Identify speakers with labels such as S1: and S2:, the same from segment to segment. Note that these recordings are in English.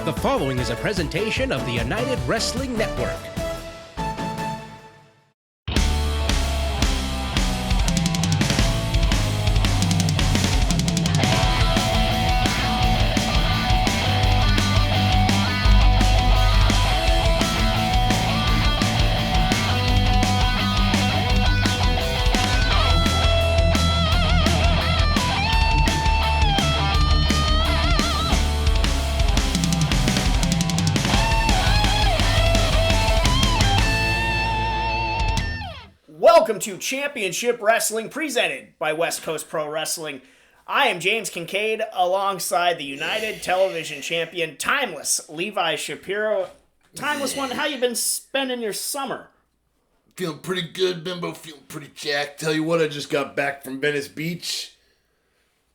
S1: The following is a presentation of the United Wrestling Network.
S2: Welcome to Championship Wrestling presented by West Coast Pro Wrestling. I am James Kincaid alongside the United Television Champion, Timeless Levi Shapiro. Timeless One, how you been spending your summer?
S3: Feeling pretty good, Bimbo. Feeling pretty jacked. Tell you what, I just got back from Venice Beach.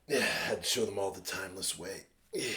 S3: Yeah, I had to show them all the Timeless way. Yeah.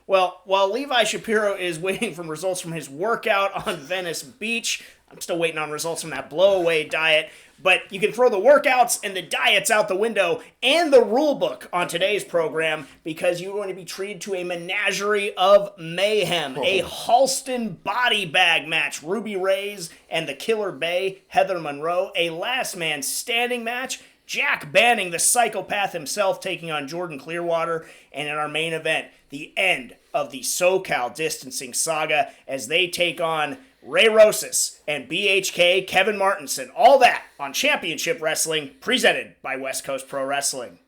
S2: Well, while Levi Shapiro is waiting for results from his workout on Venice Beach, I'm still waiting on results from that blow-away diet. But you can throw the workouts and the diets out the window and the rule book on today's program because you're going to be treated to a menagerie of mayhem. A HALSTON body bag match. Ruby Raze and the Killer Bay, Heather Monroe. A last man standing match. Jack Banning, the psychopath himself, taking on Jordan Clearwater. And in our main event, the end of the SoCal distancing saga as they take on Rosas and BHK Kevin Martinson. All that on Championship Wrestling, presented by West Coast Pro Wrestling.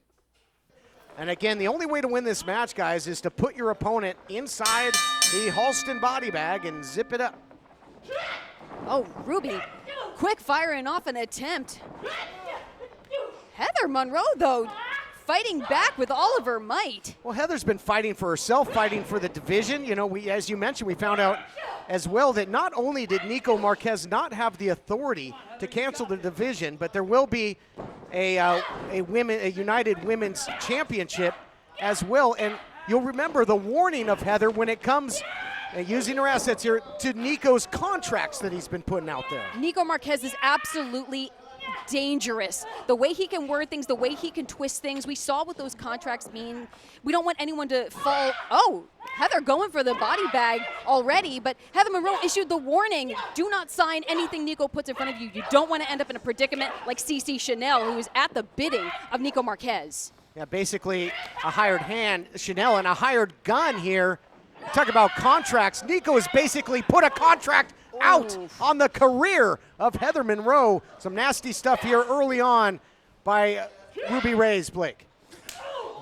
S4: And again, the only way to win this match, guys, is to put your opponent inside the HALSTON body bag and zip it up.
S5: Oh, Ruby, quick firing off an attempt. Heather Monroe, though, fighting back with all of her might.
S4: Well, Heather's been fighting for herself, fighting for the division. You know, as you mentioned, we found out as well that not only did Nico Marquez not have the authority to cancel the division, but there will be a United Women's Championship as well. And you'll remember the warning of Heather when it comes, using her assets here, to Nico's contracts that he's been putting out there.
S5: Nico Marquez is absolutely dangerous. The way he can word things, the way he can twist things. We saw what those contracts mean. We don't want anyone to fall. Oh, Heather going for the body bag already, but Heather Monroe issued the warning. Do not sign anything Nico puts in front of you. You don't want to end up in a predicament like CC Chanel, who is at the bidding of Nico Marquez.
S4: Yeah, basically a hired hand, Chanel, and a hired gun here. Talk about contracts. Nico has basically put a contract out on the career of Heather Monroe. Some nasty stuff here early on by Ruby Raze, Blake.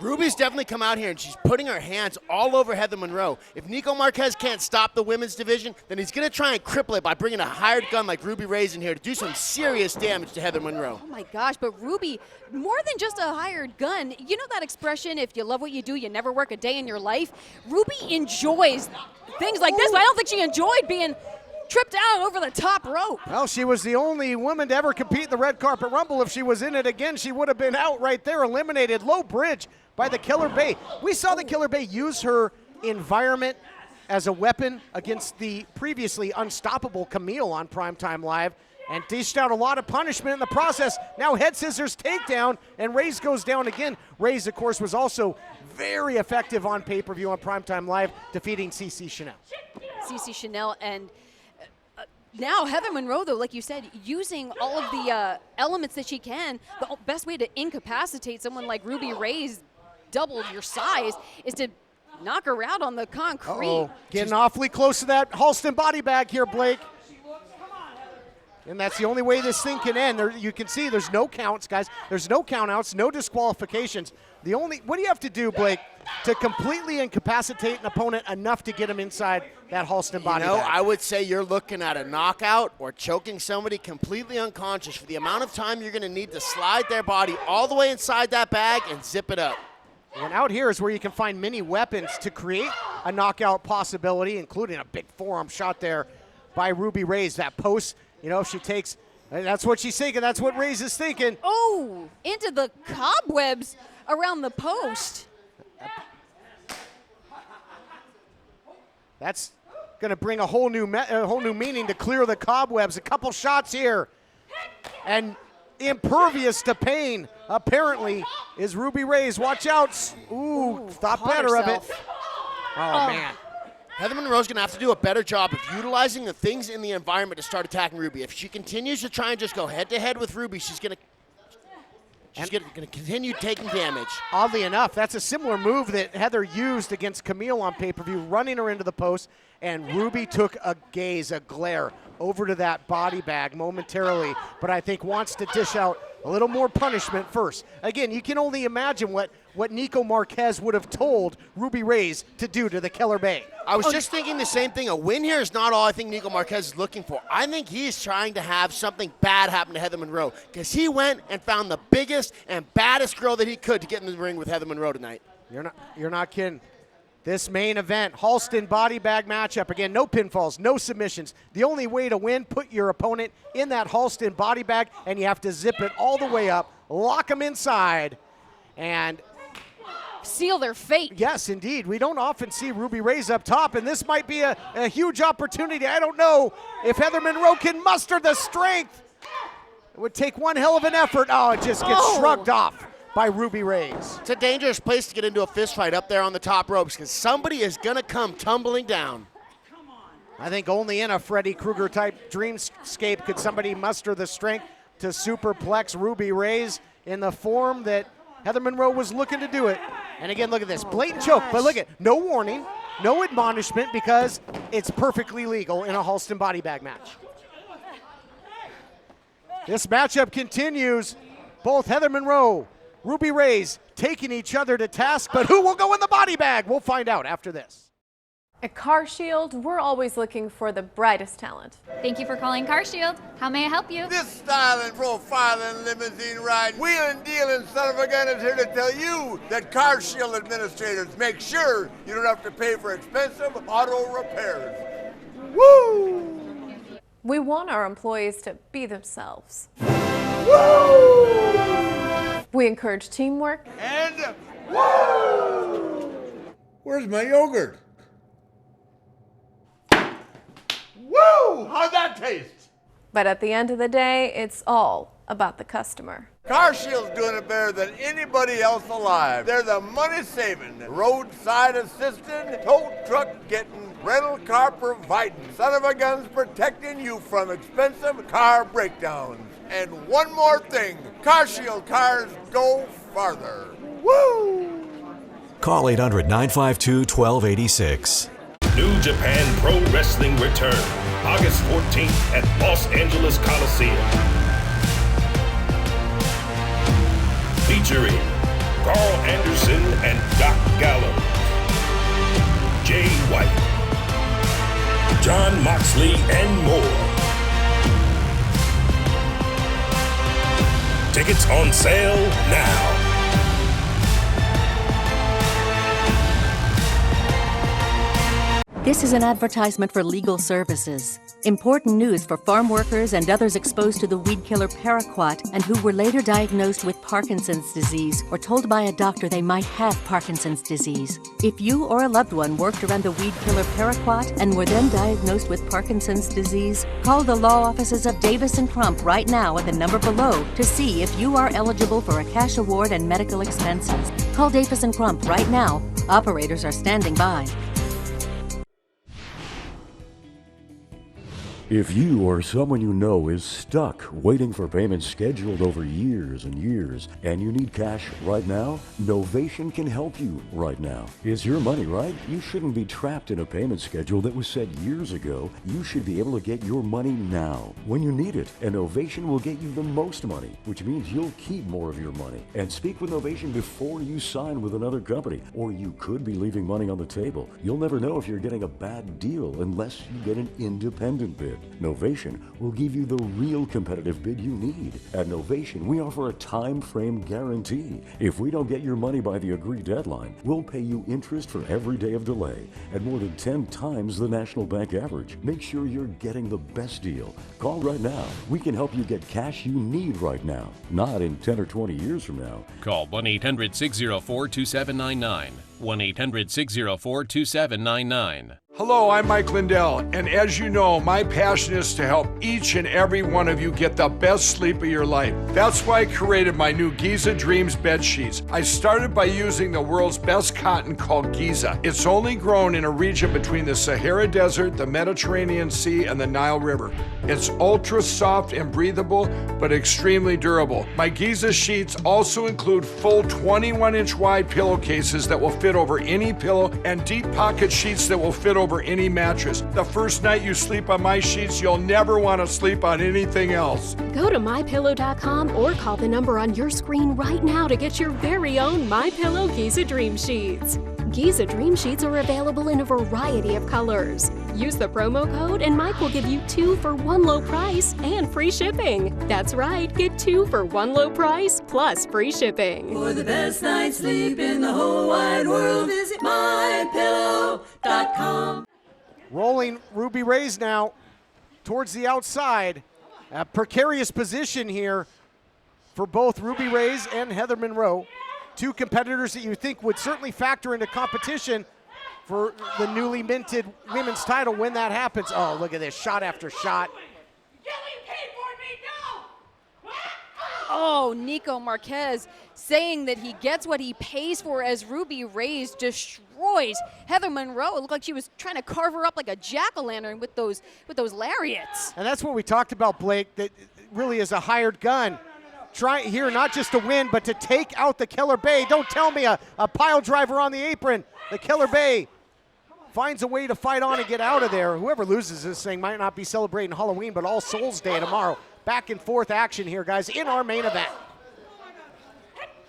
S6: Ruby's definitely come out here and she's putting her hands all over Heather Monroe. If Nico Marquez can't stop the women's division, then he's going to try and cripple it by bringing a hired gun like Ruby Raze in here to do some serious damage to Heather Monroe.
S5: Oh my gosh, but Ruby, more than just a hired gun, you know that expression, if you love what you do, you never work a day in your life? Ruby enjoys things like this, but I don't think she enjoyed being tripped out over the top rope.
S4: Well, she was the only woman to ever compete in the Red Carpet Rumble. If she was in it again, she would have been out right there, eliminated. Low bridge by the Killer Bay. We saw the Killer Bay use her environment as a weapon against the previously unstoppable Camille on Primetime Live and dished out a lot of punishment in the process. Now head scissors takedown, and Raze goes down again. Raze, of course, was also very effective on pay-per-view on Primetime Live, defeating CC Chanel.
S5: CC Chanel and now Heather Monroe, though, like you said, using all of the elements that she can. The best way to incapacitate someone like Ruby Raze, double your size, is to knock her out on the concrete.
S4: Uh-oh. Getting awfully close to that HALSTON body bag here, Blake. And that's the only way this thing can end. You can see there's no counts, guys. There's no countouts, no disqualifications. What do you have to do, Blake, to completely incapacitate an opponent enough to get him inside that HALSTON body bag?
S6: I would say you're looking at a knockout or choking somebody completely unconscious for the amount of time you're going to need to slide their body all the way inside that bag and zip it up.
S4: And out here is where you can find many weapons to create a knockout possibility, including a big forearm shot there by Ruby Raze. That post, if she takes, that's what she's thinking. That's what Raze is thinking.
S5: Oh, into the cobwebs around the post.
S4: That's going to bring a whole new meaning to clear the cobwebs. A couple shots here, and impervious to pain, apparently, is Ruby Raze. Watch out. Ooh, thought better of it. Oh, man.
S6: Heather Monroe's going to have to do a better job of utilizing the things in the environment to start attacking Ruby. If she continues to try and just go head-to-head with Ruby, she's going to continue taking damage.
S4: Oddly enough, that's a similar move that Heather used against Camille on pay-per-view, running her into the post, and Ruby took a glare over to that body bag momentarily, but I think wants to dish out a little more punishment first. Again, you can only imagine what Nico Marquez would have told Ruby Raze to do to the Killer Bay.
S6: I was just thinking the same thing. A win here is not all I think Nico Marquez is looking for. I think he's trying to have something bad happen to Heather Monroe because he went and found the biggest and baddest girl that he could to get in the ring with Heather Monroe tonight.
S4: You're not kidding. This main event, HALSTON body bag matchup. Again, no pinfalls, no submissions. The only way to win, put your opponent in that HALSTON body bag, and you have to zip it all the way up, lock them inside, and
S5: seal their fate.
S4: Yes, indeed. We don't often see Ruby Raze up top, and this might be a huge opportunity. I don't know if Heather Monroe can muster the strength. It would take one hell of an effort. Oh, it just gets shrugged off by Ruby Raze.
S6: It's a dangerous place to get into a fist fight up there on the top ropes because somebody is going to come tumbling down.
S4: I think only in a Freddy Krueger type dreamscape could somebody muster the strength to superplex Ruby Raze in the form that Heather Monroe was looking to do it. And again, look at this, blatant choke, but look at, no warning, no admonishment because it's perfectly legal in a HALSTON body bag match. This matchup continues. Both Heather Monroe, Ruby Raze taking each other to task, but who will go in the body bag? We'll find out after this.
S7: At CarShield, we're always looking for the brightest talent.
S8: Thank you for calling CarShield. How may I help you?
S9: This styling, profiling, limousine ride, wheeling, dealing son of a gun is here to tell you that CarShield administrators make sure you don't have to pay for expensive auto repairs. Woo!
S7: We want our employees to be themselves.
S9: Woo!
S7: We encourage teamwork.
S9: And woo! Where's my yogurt? Woo! How'd that taste?
S7: But at the end of the day, it's all about the customer.
S9: CarShield's doing it better than anybody else alive. They're the money-saving, roadside assisting, tow truck getting, rental car providing, son of a guns protecting you from expensive car breakdowns. And one more thing, CarShield cars go farther. Woo!
S10: Call 800-952-1286.
S11: New Japan Pro Wrestling return August 14th at Los Angeles Coliseum. Featuring Carl Anderson and Doc Gallows, Jay White, John Moxley, and more. Tickets on sale now.
S12: This is an advertisement for legal services. Important news for farm workers and others exposed to the weed killer paraquat and who were later diagnosed with Parkinson's disease or told by a doctor they might have Parkinson's disease. If you or a loved one worked around the weed killer paraquat and were then diagnosed with Parkinson's disease, call the law offices of Davis & Crump right now at the number below to see if you are eligible for a cash award and medical expenses. Call Davis & Crump right now. Operators are standing by.
S13: If you or someone you know is stuck waiting for payments scheduled over years and years, and you need cash right now, Novation can help you right now. It's your money, right? You shouldn't be trapped in a payment schedule that was set years ago. You should be able to get your money now, when you need it, and Novation will get you the most money, which means you'll keep more of your money. And speak with Novation before you sign with another company, or you could be leaving money on the table. You'll never know if you're getting a bad deal unless you get an independent bid. Novation will give you the real competitive bid you need. At Novation, we offer a time frame guarantee. If we don't get your money by the agreed deadline, we'll pay you interest for every day of delay at more than 10 times the National Bank average. Make sure you're getting the best deal. Call right now. We can help you get cash you need right now, not in 10 or 20 years from now.
S1: Call 1-800-604-2799. 1-800-604-2799.
S10: Hello, I'm Mike Lindell, and as you know, my passion is to help each and every one of you get the best sleep of your life. That's why I created my new Giza Dreams bed sheets. I started by using the world's best cotton called Giza. It's only grown in a region between the Sahara Desert, the Mediterranean Sea, and the Nile River. It's ultra soft and breathable, but extremely durable. My Giza sheets also include full 21-inch wide pillowcases that will fit over any pillow and deep pocket sheets that will fit over any mattress. The first night you sleep on my sheets, you'll never want to sleep on anything else.
S14: Go to MyPillow.com or call the number on your screen right now to get your very own MyPillow Giza Dream Sheets. Giza Dream Sheets are available in a variety of colors. Use the promo code and Mike will give you 2 for 1 low price and free shipping. That's right, get 2 for 1 low price plus free shipping.
S15: For the best night's sleep in the whole wide world, visit MyPillow.com.
S4: Rolling Ruby Raze now towards the outside. A precarious position here for both Ruby Raze and Heather Monroe. 2 competitors that you think would certainly factor into competition for the newly minted women's title when that happens. Oh, look at this, shot after shot.
S5: Oh, Nico Marquez saying that he gets what he pays for as Ruby Raze destroys Heather Monroe. It looked like she was trying to carve her up like a jack-o'-lantern with those lariats.
S4: And that's what we talked about, Blake, that really is a hired gun. Try here not just to win, but to take out the Killer Bay. Don't tell me a pile driver on the apron. The Killer Bay finds a way to fight on and get out of there. Whoever loses this thing might not be celebrating Halloween, but All Souls Day tomorrow. Back and forth action here, guys, in our main event.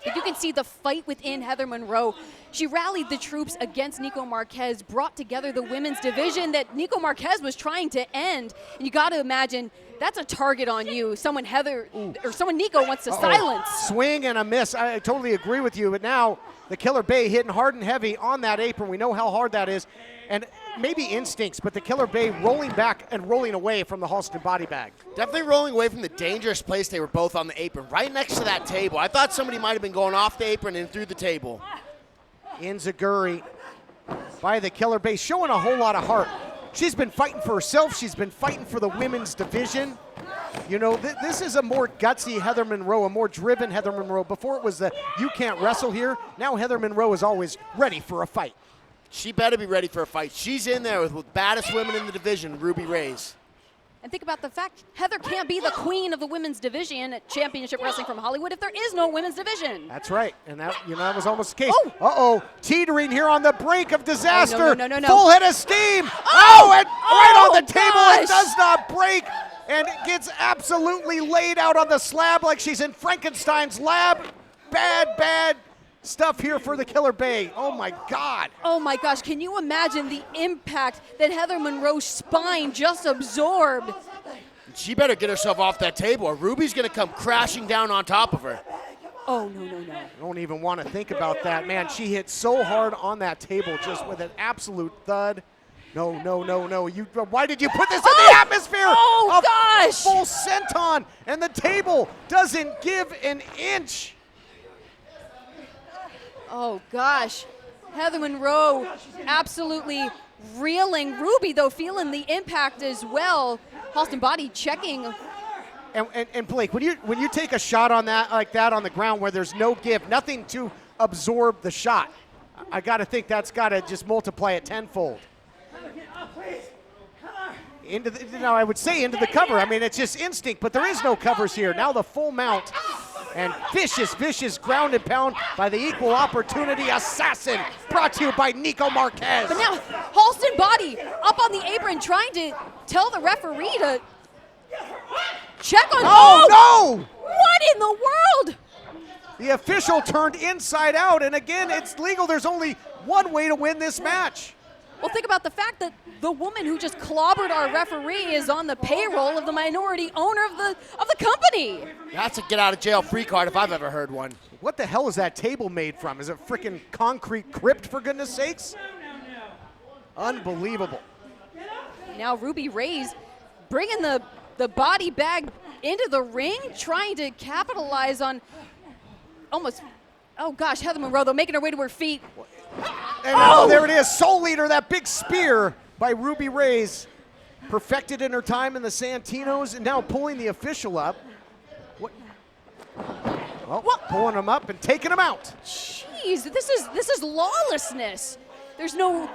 S5: But you can see the fight within Heather Monroe. She rallied the troops against Nico Marquez, brought together the women's division that Nico Marquez was trying to end. And you got to imagine that's a target on you. Someone Nico wants to silence.
S4: Swing and a miss. I totally agree with you. But now the Killer Bay hitting hard and heavy on that apron. We know how hard that is. And maybe instincts, but the Killer Bay rolling back and rolling away from the HALSTON body bag.
S6: Definitely rolling away from the dangerous place they were both on the apron, right next to that table. I thought somebody might have been going off the apron and through the table.
S4: Inzaguri by the Killer Bay, showing a whole lot of heart. She's been fighting for herself. She's been fighting for the women's division. You know, this is a more gutsy Heather Monroe, a more driven Heather Monroe. Before it was the you can't wrestle here. Now Heather Monroe is always ready for a fight.
S6: She better be ready for a fight. She's in there with the baddest women in the division, Ruby Raze.
S5: And think about the fact Heather can't be the queen of the women's division at Championship Wrestling from Hollywood if there is no women's division.
S4: That's right, and that was almost the case. Uh-oh, teetering here on the brink of disaster.
S5: Oh, no.
S4: Full head of steam. And right on the table,
S5: gosh.
S4: It does not break, and it gets absolutely laid out on the slab like she's in Frankenstein's lab. Bad stuff here for the Killer Bay. Oh my God.
S5: Oh my gosh, can you imagine the impact that Heather Monroe's spine just absorbed?
S6: She better get herself off that table or Ruby's gonna come crashing down on top of her.
S5: Oh, no.
S4: I don't even want to think about that, man. She hit so hard on that table just with an absolute thud. No. Why did you put this in the atmosphere?
S5: Oh, gosh.
S4: Full senton, and the table doesn't give an inch.
S5: Oh, gosh. Heather Monroe absolutely reeling. Ruby, though, feeling the impact as well. HALSTON body checking.
S4: And Blake, when you take a shot on that like that on the ground where there's no give, nothing to absorb the shot, I got to think that's got to just multiply it tenfold. I would say into the cover. I mean, it's just instinct, but there is no covers here. Now the full mount. And vicious ground and pound by the Equal Opportunity Assassin, brought to you by Nico Marquez.
S5: But now HALSTON body up on the apron trying to tell the referee to check on.
S4: Oh, no!
S5: What in the world?
S4: The official turned inside out, and again, it's legal. There's only one way to win this match.
S5: Well, think about the fact that the woman who just clobbered our referee is on the payroll of the minority owner of the company.
S6: That's a get-out-of-jail-free card if I've ever heard one.
S4: What the hell is that table made from? Is it freaking concrete crypt, for goodness sakes? Unbelievable.
S5: Now Ruby Raze bringing the body bag into the ring, trying to capitalize on almost, oh gosh, Heather Monroe, though, making her way to her feet.
S4: And there it is, Soul Eater, that big spear by Ruby Raze. Perfected in her time in the Santinos and now pulling the official up. What? Well, pulling him up and taking him out.
S5: Jeez, this is lawlessness. There's no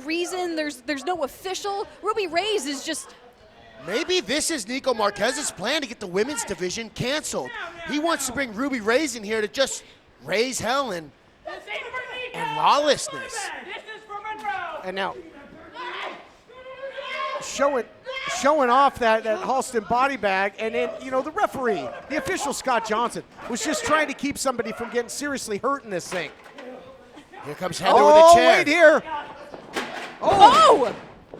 S5: reason, there's no official. Ruby Raze is just...
S6: Maybe this is Nico Marquez's plan to get the women's division canceled. He wants to bring Ruby Raze in here to just raise hell and lawlessness.
S4: And now showing off that HALSTON body bag, and then, you know, the referee, the official Scott Johnson, was just trying to keep somebody from getting seriously hurt in this thing.
S6: Here comes Heather with a chair.
S4: Wait here. Oh!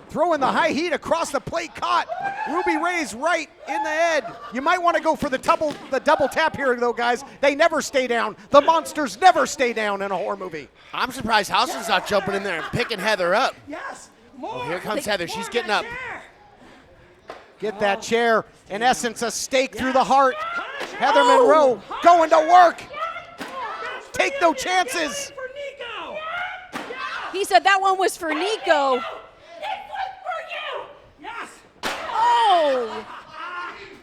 S4: Throwing the high heat across the plate, caught. Ruby Raze right in the head. You might want to go for the double tap here, though, guys. They never stay down. The monsters never stay down in a horror movie.
S6: I'm surprised HALSTON's not jumping in there and picking Heather up.
S15: Yes.
S6: Oh, here comes Heather. She's getting up.
S4: Get that chair. In essence, a stake through the heart. Heather Monroe going to work. Take no chances.
S5: He said that one was for Nico. Oh!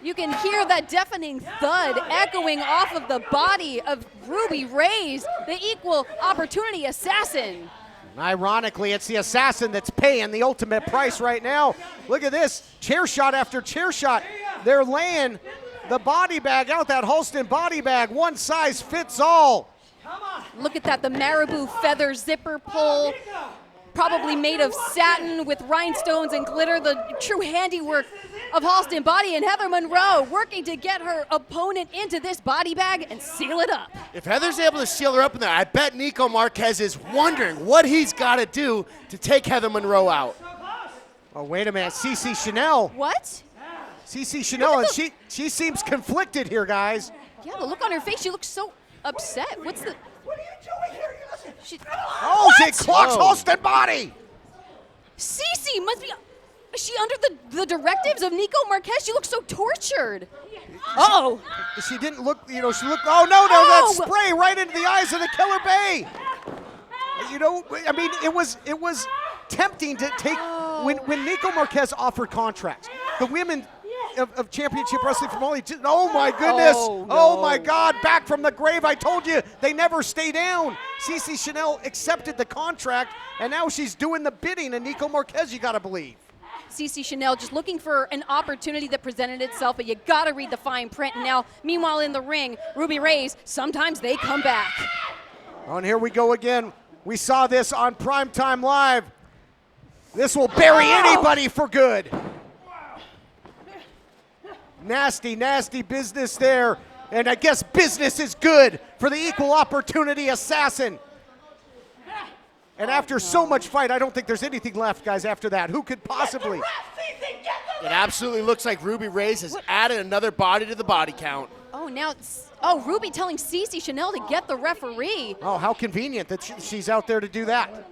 S5: You can hear that deafening thud echoing off of the body of Ruby Raze, the equal opportunity assassin.
S4: Ironically, it's the assassin that's paying the ultimate price right now. Look at this, chair shot after chair shot. They're laying the body bag out, that HALSTON body bag, one size fits all.
S5: Look at that, the marabou feather zipper pull, probably made of satin with rhinestones and glitter, the true handiwork of HALSTON body, and Heather Monroe working to get her opponent into this body bag and seal it up.
S6: If Heather's able to seal her up in there, I bet Nico Marquez is wondering what he's got to do to take Heather Monroe out.
S4: Oh, wait a minute, CC Chanel.
S5: What?
S4: CC Chanel, and she seems conflicted here, guys.
S5: Yeah, the look on her face, she looks so upset. What's the...
S15: What are you doing here?
S5: She
S4: clocks HALSTON body.
S5: Cece must be... Is she under the directives of Nico Marquez? She looks so tortured. Uh-oh.
S4: She didn't look, you know, she looked, oh no, that spray right into the eyes of the Killer Bay. You know, I mean, it was tempting to take, when Nico Marquez offered contracts, the women of Championship Wrestling from all, oh my goodness, oh my God, back from the grave, I told you, they never stay down. CC Chanel accepted the contract, and now she's doing the bidding of Nico Marquez, you gotta believe.
S5: CC Chanel just looking for an opportunity that presented itself, but you gotta read the fine print. And now, meanwhile in the ring, Ruby Raze, sometimes they come back.
S4: Oh, and here we go again. We saw this on Primetime Live. This will bury anybody for good. Nasty, nasty business there. And I guess business is good for the equal opportunity assassin. And after so much fight, I don't think there's anything left, guys, after that. Who could possibly?
S6: It absolutely looks like Ruby Raze has added another body to the body count.
S5: Oh, now it's, Ruby telling CC Chanel to get the referee.
S4: Oh, how convenient that she's out there to do that.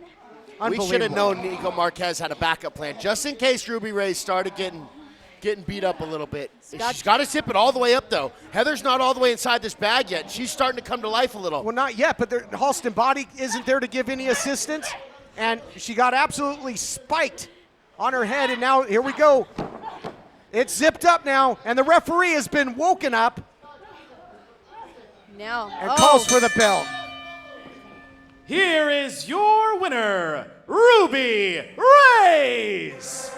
S6: We should have known Nico Marquez had a backup plan, just in case Ruby Raze started getting beat up a little bit. She's got to zip it all the way up, though. Heather's not all the way inside this bag yet. She's starting to come to life a little.
S4: Well, not yet, but HALSTON body isn't there to give any assistance, and she got absolutely spiked on her head, and now here we go. It's zipped up now, and the referee has been woken up
S5: now
S4: and calls for the bell.
S16: Here is your winner, Ruby Raze.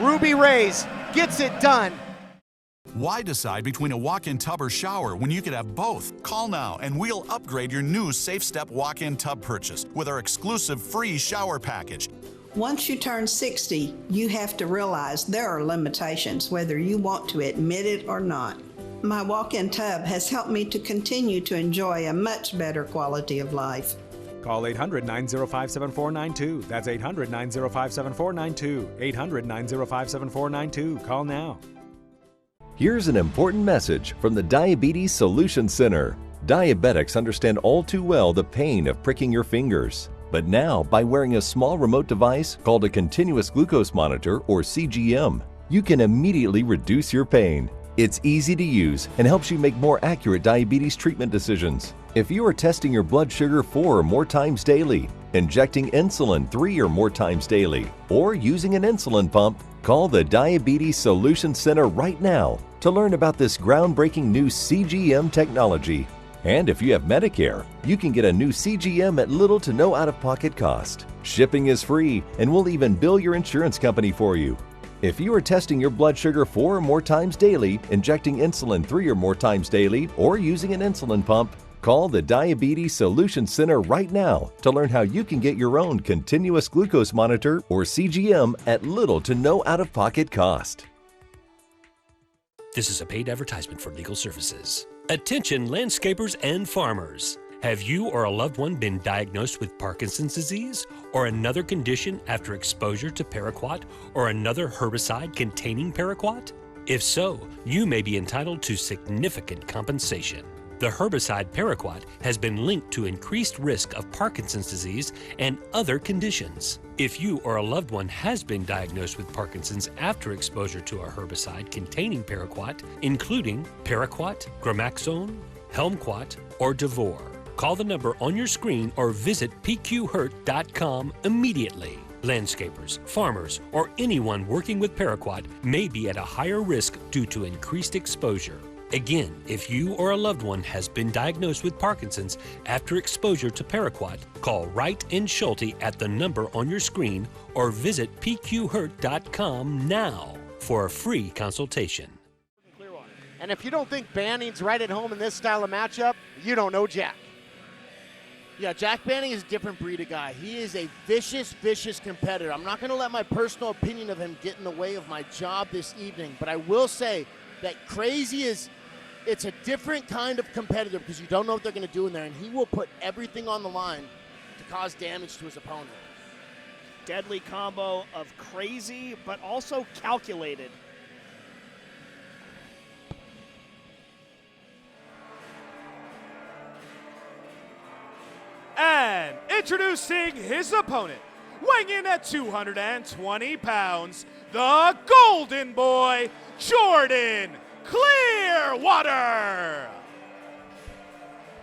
S4: Ruby Raze gets it done.
S17: Why decide between a walk-in tub or shower when you could have both? Call now and we'll upgrade your new Safe Step walk-in tub purchase with our exclusive free shower package.
S18: Once you turn 60, you have to realize there are limitations, whether you want to admit it or not. My walk-in tub has helped me to continue to enjoy a much better quality of life.
S19: Call 800-905-7492. That's 800-905-7492. 800-905-7492. Call now.
S20: Here's an important message from the Diabetes Solution Center. Diabetics understand all too well the pain of pricking your fingers. But now, by wearing a small remote device called a continuous glucose monitor, or CGM, you can immediately reduce your pain. It's easy to use and helps you make more accurate diabetes treatment decisions. If you are testing your blood sugar 4 or more times daily, injecting insulin 3 or more times daily, or using an insulin pump, call the Diabetes Solution Center right now to learn about this groundbreaking new CGM technology. And if you have Medicare, you can get a new CGM at little to no out-of-pocket cost. Shipping is free, and we'll even bill your insurance company for you. If you are testing your blood sugar 4 or more times daily, injecting insulin 3 or more times daily, or using an insulin pump, call the Diabetes Solution Center right now to learn how you can get your own continuous glucose monitor or CGM at little to no out-of-pocket cost.
S1: This is a paid advertisement for legal services. Attention landscapers and farmers. Have you or a loved one been diagnosed with Parkinson's disease or another condition after exposure to paraquat or another herbicide containing paraquat? If so, you may be entitled to significant compensation. The herbicide paraquat has been linked to increased risk of Parkinson's disease and other conditions. If you or a loved one has been diagnosed with Parkinson's after exposure to a herbicide containing paraquat, including paraquat, gramaxone, helmquat, or Devore, call the number on your screen or visit pqhurt.com immediately. Landscapers, farmers, or anyone working with paraquat may be at a higher risk due to increased exposure. Again, if you or a loved one has been diagnosed with Parkinson's after exposure to paraquat, call Wright and Schulte at the number on your screen or visit pqhurt.com now for a free consultation.
S4: And if you don't think Banning's right at home in this style of matchup, you don't know Jack.
S6: Yeah, Jack Banning is a different breed of guy. He is a vicious, vicious competitor. I'm not going to let my personal opinion of him get in the way of my job this evening, but I will say that Crazy it's a different kind of competitor because you don't know what they're going to do in there, and he will put everything on the line to cause damage to his opponent.
S2: Deadly combo of crazy, but also calculated.
S16: And introducing his opponent, weighing in at 220 pounds, the Golden Boy, Jordan Clearwater.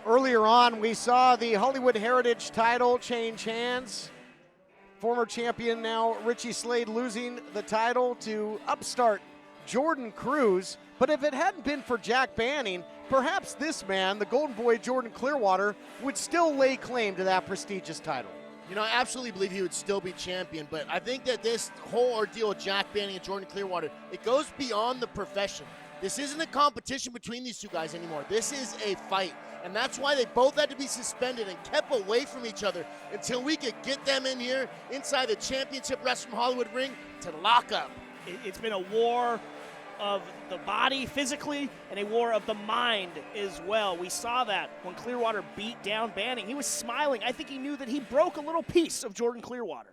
S4: Earlier on, we saw the Hollywood Heritage title change hands. Former champion now Richie Slade losing the title to upstart Jordan Cruz. But if it hadn't been for Jack Banning, perhaps this man, the Golden Boy Jordan Clearwater, would still lay claim to that prestigious title.
S6: You know, I absolutely believe he would still be champion, but I think that this whole ordeal with Jack Banning and Jordan Clearwater, it goes beyond the profession. This isn't a competition between these two guys anymore. This is a fight, and that's why they both had to be suspended and kept away from each other until we could get them in here inside the Championship Wrestling Hollywood ring to lock up.
S2: It's been a war of the body physically and a war of the mind as well. We saw that when Clearwater beat down Banning. He was smiling. I think he knew that he broke a little piece of Jordan Clearwater.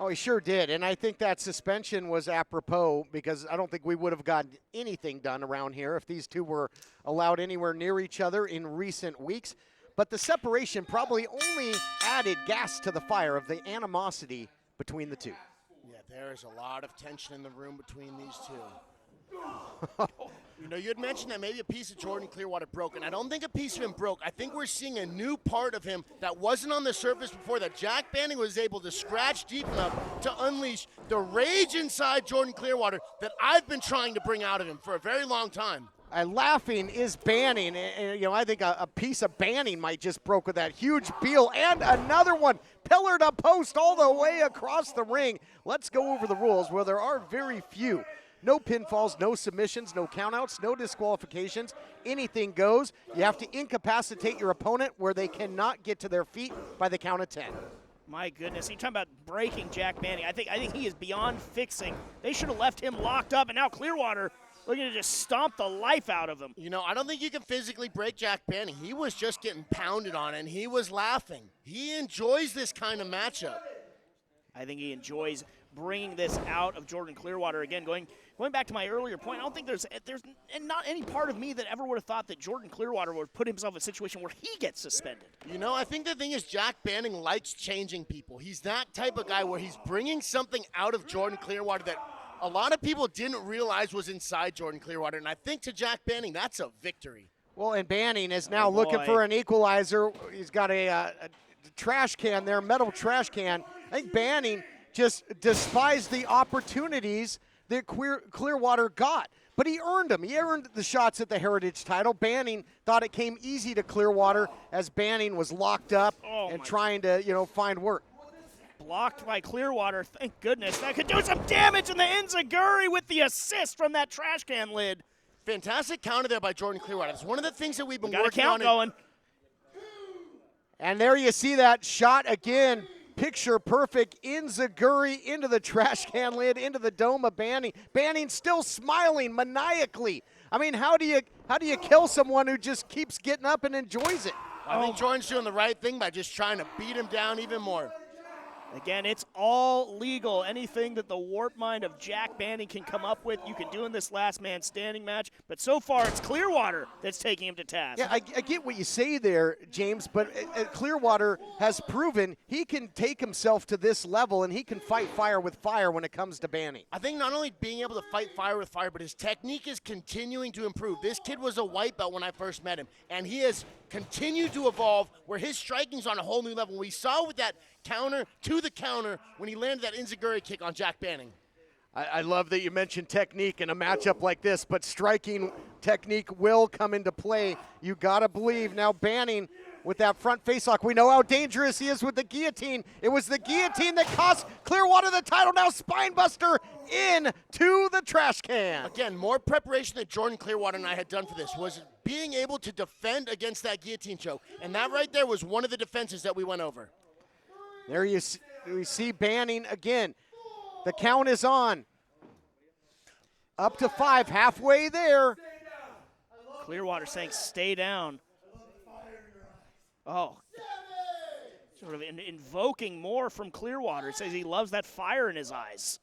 S4: Oh, he sure did, and I think that suspension was apropos because I don't think we would have gotten anything done around here if these two were allowed anywhere near each other in recent weeks. But the separation probably only added gas to the fire of the animosity between the two.
S6: Yeah, there is a lot of tension in the room between these two. You know, you had mentioned that maybe a piece of Jordan Clearwater broke, and I don't think a piece of him broke. I think we're seeing a new part of him that wasn't on the surface before, that Jack Banning was able to scratch deep enough to unleash the rage inside Jordan Clearwater that I've been trying to bring out of him for a very long time.
S4: Laughing is Banning. You know, I think a piece of Banning might just broke with that huge peel, and another one pillared a post all the way across the ring. Let's go over the rules, where there are very few. No pinfalls, no submissions, no countouts, no disqualifications. Anything goes. You have to incapacitate your opponent where they cannot get to their feet by the count of 10.
S2: My goodness, you're talking about breaking Jack Banning. I think he is beyond fixing. They should have left him locked up, and now Clearwater looking to just stomp the life out of him.
S6: You know, I don't think you can physically break Jack Banning. He was just getting pounded on, and he was laughing. He enjoys this kind of matchup.
S2: I think he enjoys bringing this out of Jordan Clearwater. Again, going back to my earlier point, I don't think there's not any part of me that ever would have thought that Jordan Clearwater would put himself in a situation where he gets suspended.
S6: You know, I think the thing is Jack Banning likes changing people. He's that type of guy where he's bringing something out of Jordan Clearwater that a lot of people didn't realize was inside Jordan Clearwater, and I think to Jack Banning, that's a victory.
S4: Well, and Banning is now looking for an equalizer. He's got a trash can there, metal trash can. I think Banning just despised the opportunities that Clearwater got. But he earned them. He earned the shots at the Heritage title. Banning thought it came easy to Clearwater as Banning was locked up and trying to, find work.
S2: Blocked by Clearwater. Thank goodness. That could do some damage, and the Enziguri with the assist from that trash can lid.
S6: Fantastic counter there by Jordan Clearwater. It's one of the things that we've been
S2: Got
S6: working
S2: a count
S6: on.
S2: going.
S4: And there you see that shot again. Picture perfect. Enziguri into the trash can lid, into the dome of Banning. Banning still smiling maniacally. I mean, how do you kill someone who just keeps getting up and enjoys it?
S6: I think Jordan's doing the right thing by just trying to beat him down even more.
S2: Again, it's all legal. Anything that the warp mind of Jack Banning can come up with, you can do in this last man standing match. But so far, it's Clearwater that's taking him to task.
S4: Yeah, I get what you say there, James, but Clearwater has proven he can take himself to this level and he can fight fire with fire when it comes to Banning.
S6: I think not only being able to fight fire with fire, but his technique is continuing to improve. This kid was a white belt when I first met him, and he has continued to evolve where his striking's on a whole new level. We saw with that counter to the counter when he landed that Enziguri kick on Jack Banning.
S4: I love that you mentioned technique in a matchup like this, but striking technique will come into play. You got to believe. Now Banning with that front facelock. We know how dangerous he is with the guillotine. It was the guillotine that cost Clearwater the title. Now spinebuster into the trash can.
S6: Again, more preparation that Jordan Clearwater and I had done for this was being able to defend against that guillotine choke. And that right there was one of the defenses that we went over.
S4: There we see Banning again. The count is on. Up to 5, halfway there.
S2: Clearwater saying stay down. Oh. Sort of invoking more from Clearwater. It says he loves that fire in his eyes.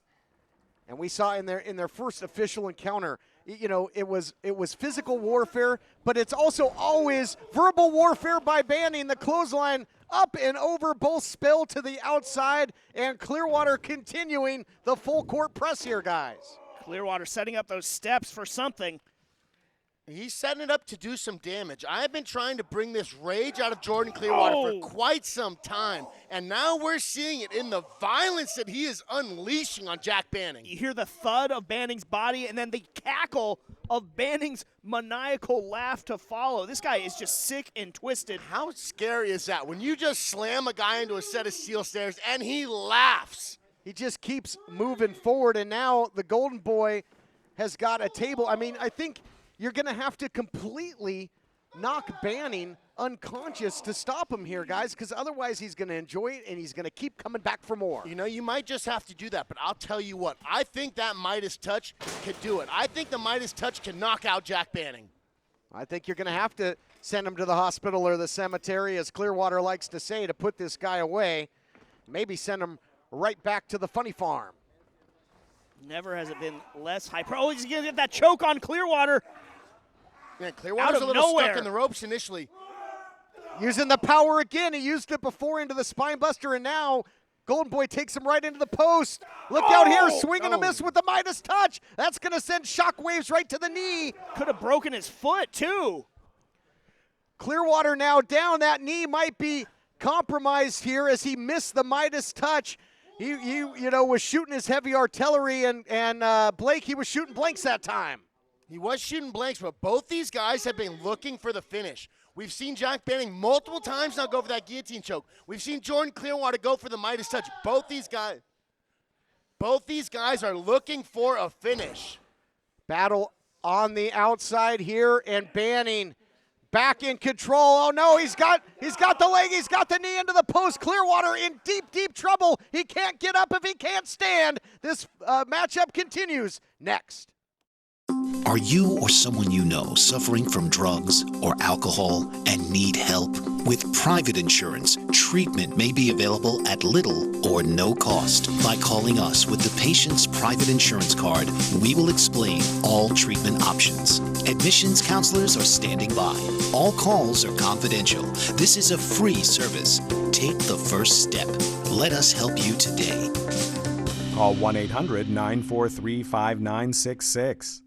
S4: And we saw in their first official encounter, it was physical warfare, but it's also always verbal warfare by Banning. The clothesline up and over, both spill to the outside, and Clearwater continuing the full court press here, guys.
S2: Clearwater setting up those steps for something.
S6: He's setting it up to do some damage. I've been trying to bring this rage out of Jordan Clearwater for quite some time, and now we're seeing it in the violence that he is unleashing on Jack Banning.
S2: You hear the thud of Banning's body and then the cackle of Banning's maniacal laugh to follow. This guy is just sick and twisted.
S6: How scary is that? When you just slam a guy into a set of steel stairs and he laughs.
S4: He just keeps moving forward, and now the Golden Boy has got a table. I mean, I think you're going to have to completely knock Banning unconscious to stop him here, guys, because otherwise he's going to enjoy it and he's going to keep coming back for more.
S6: You might just have to do that, but I'll tell you what. I think that Midas touch could do it. I think the Midas touch can knock out Jack Banning.
S4: I think you're going to have to send him to the hospital or the cemetery, as Clearwater likes to say, to put this guy away. Maybe send him right back to the funny farm.
S2: Never has it been less hyper. Oh, he's going to get that choke on Clearwater.
S6: Yeah, Clearwater's a little stuck in the ropes initially.
S4: Using the power again. He used it before into the spine buster, and now Golden Boy takes him right into the post. Look out here, swing and a miss with the Midas touch. That's going to send shockwaves right to the knee.
S2: Could have broken his foot, too.
S4: Clearwater now down. That knee might be compromised here as he missed the Midas touch. He was shooting his heavy artillery, and Blake, he was shooting blanks that time.
S6: He was shooting blanks, but both these guys have been looking for the finish. We've seen Jack Banning multiple times now go for that guillotine choke. We've seen Jordan Clearwater go for the Midas touch. Both these guys are looking for a finish.
S4: Battle on the outside here, and Banning back in control. Oh no, he's got the leg, he's got the knee into the post. Clearwater in deep, deep trouble. He can't get up if he can't stand. This matchup continues next.
S21: Are you or someone you know suffering from drugs or alcohol and need help? With private insurance, treatment may be available at little or no cost. By calling us with the patient's private insurance card, we will explain all treatment options. Admissions counselors are standing by. All calls are confidential. This is a free service. Take the first step. Let us help you today.
S19: Call 1-800-943-5966.